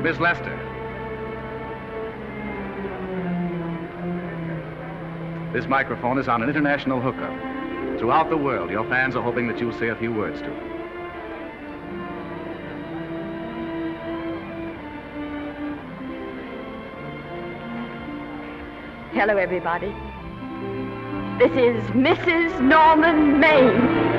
Miss Lester. This microphone is on an international hookup. Throughout the world, your fans are hoping that you'll say a few words to them. Hello, everybody. This is Mrs. Norman Maine.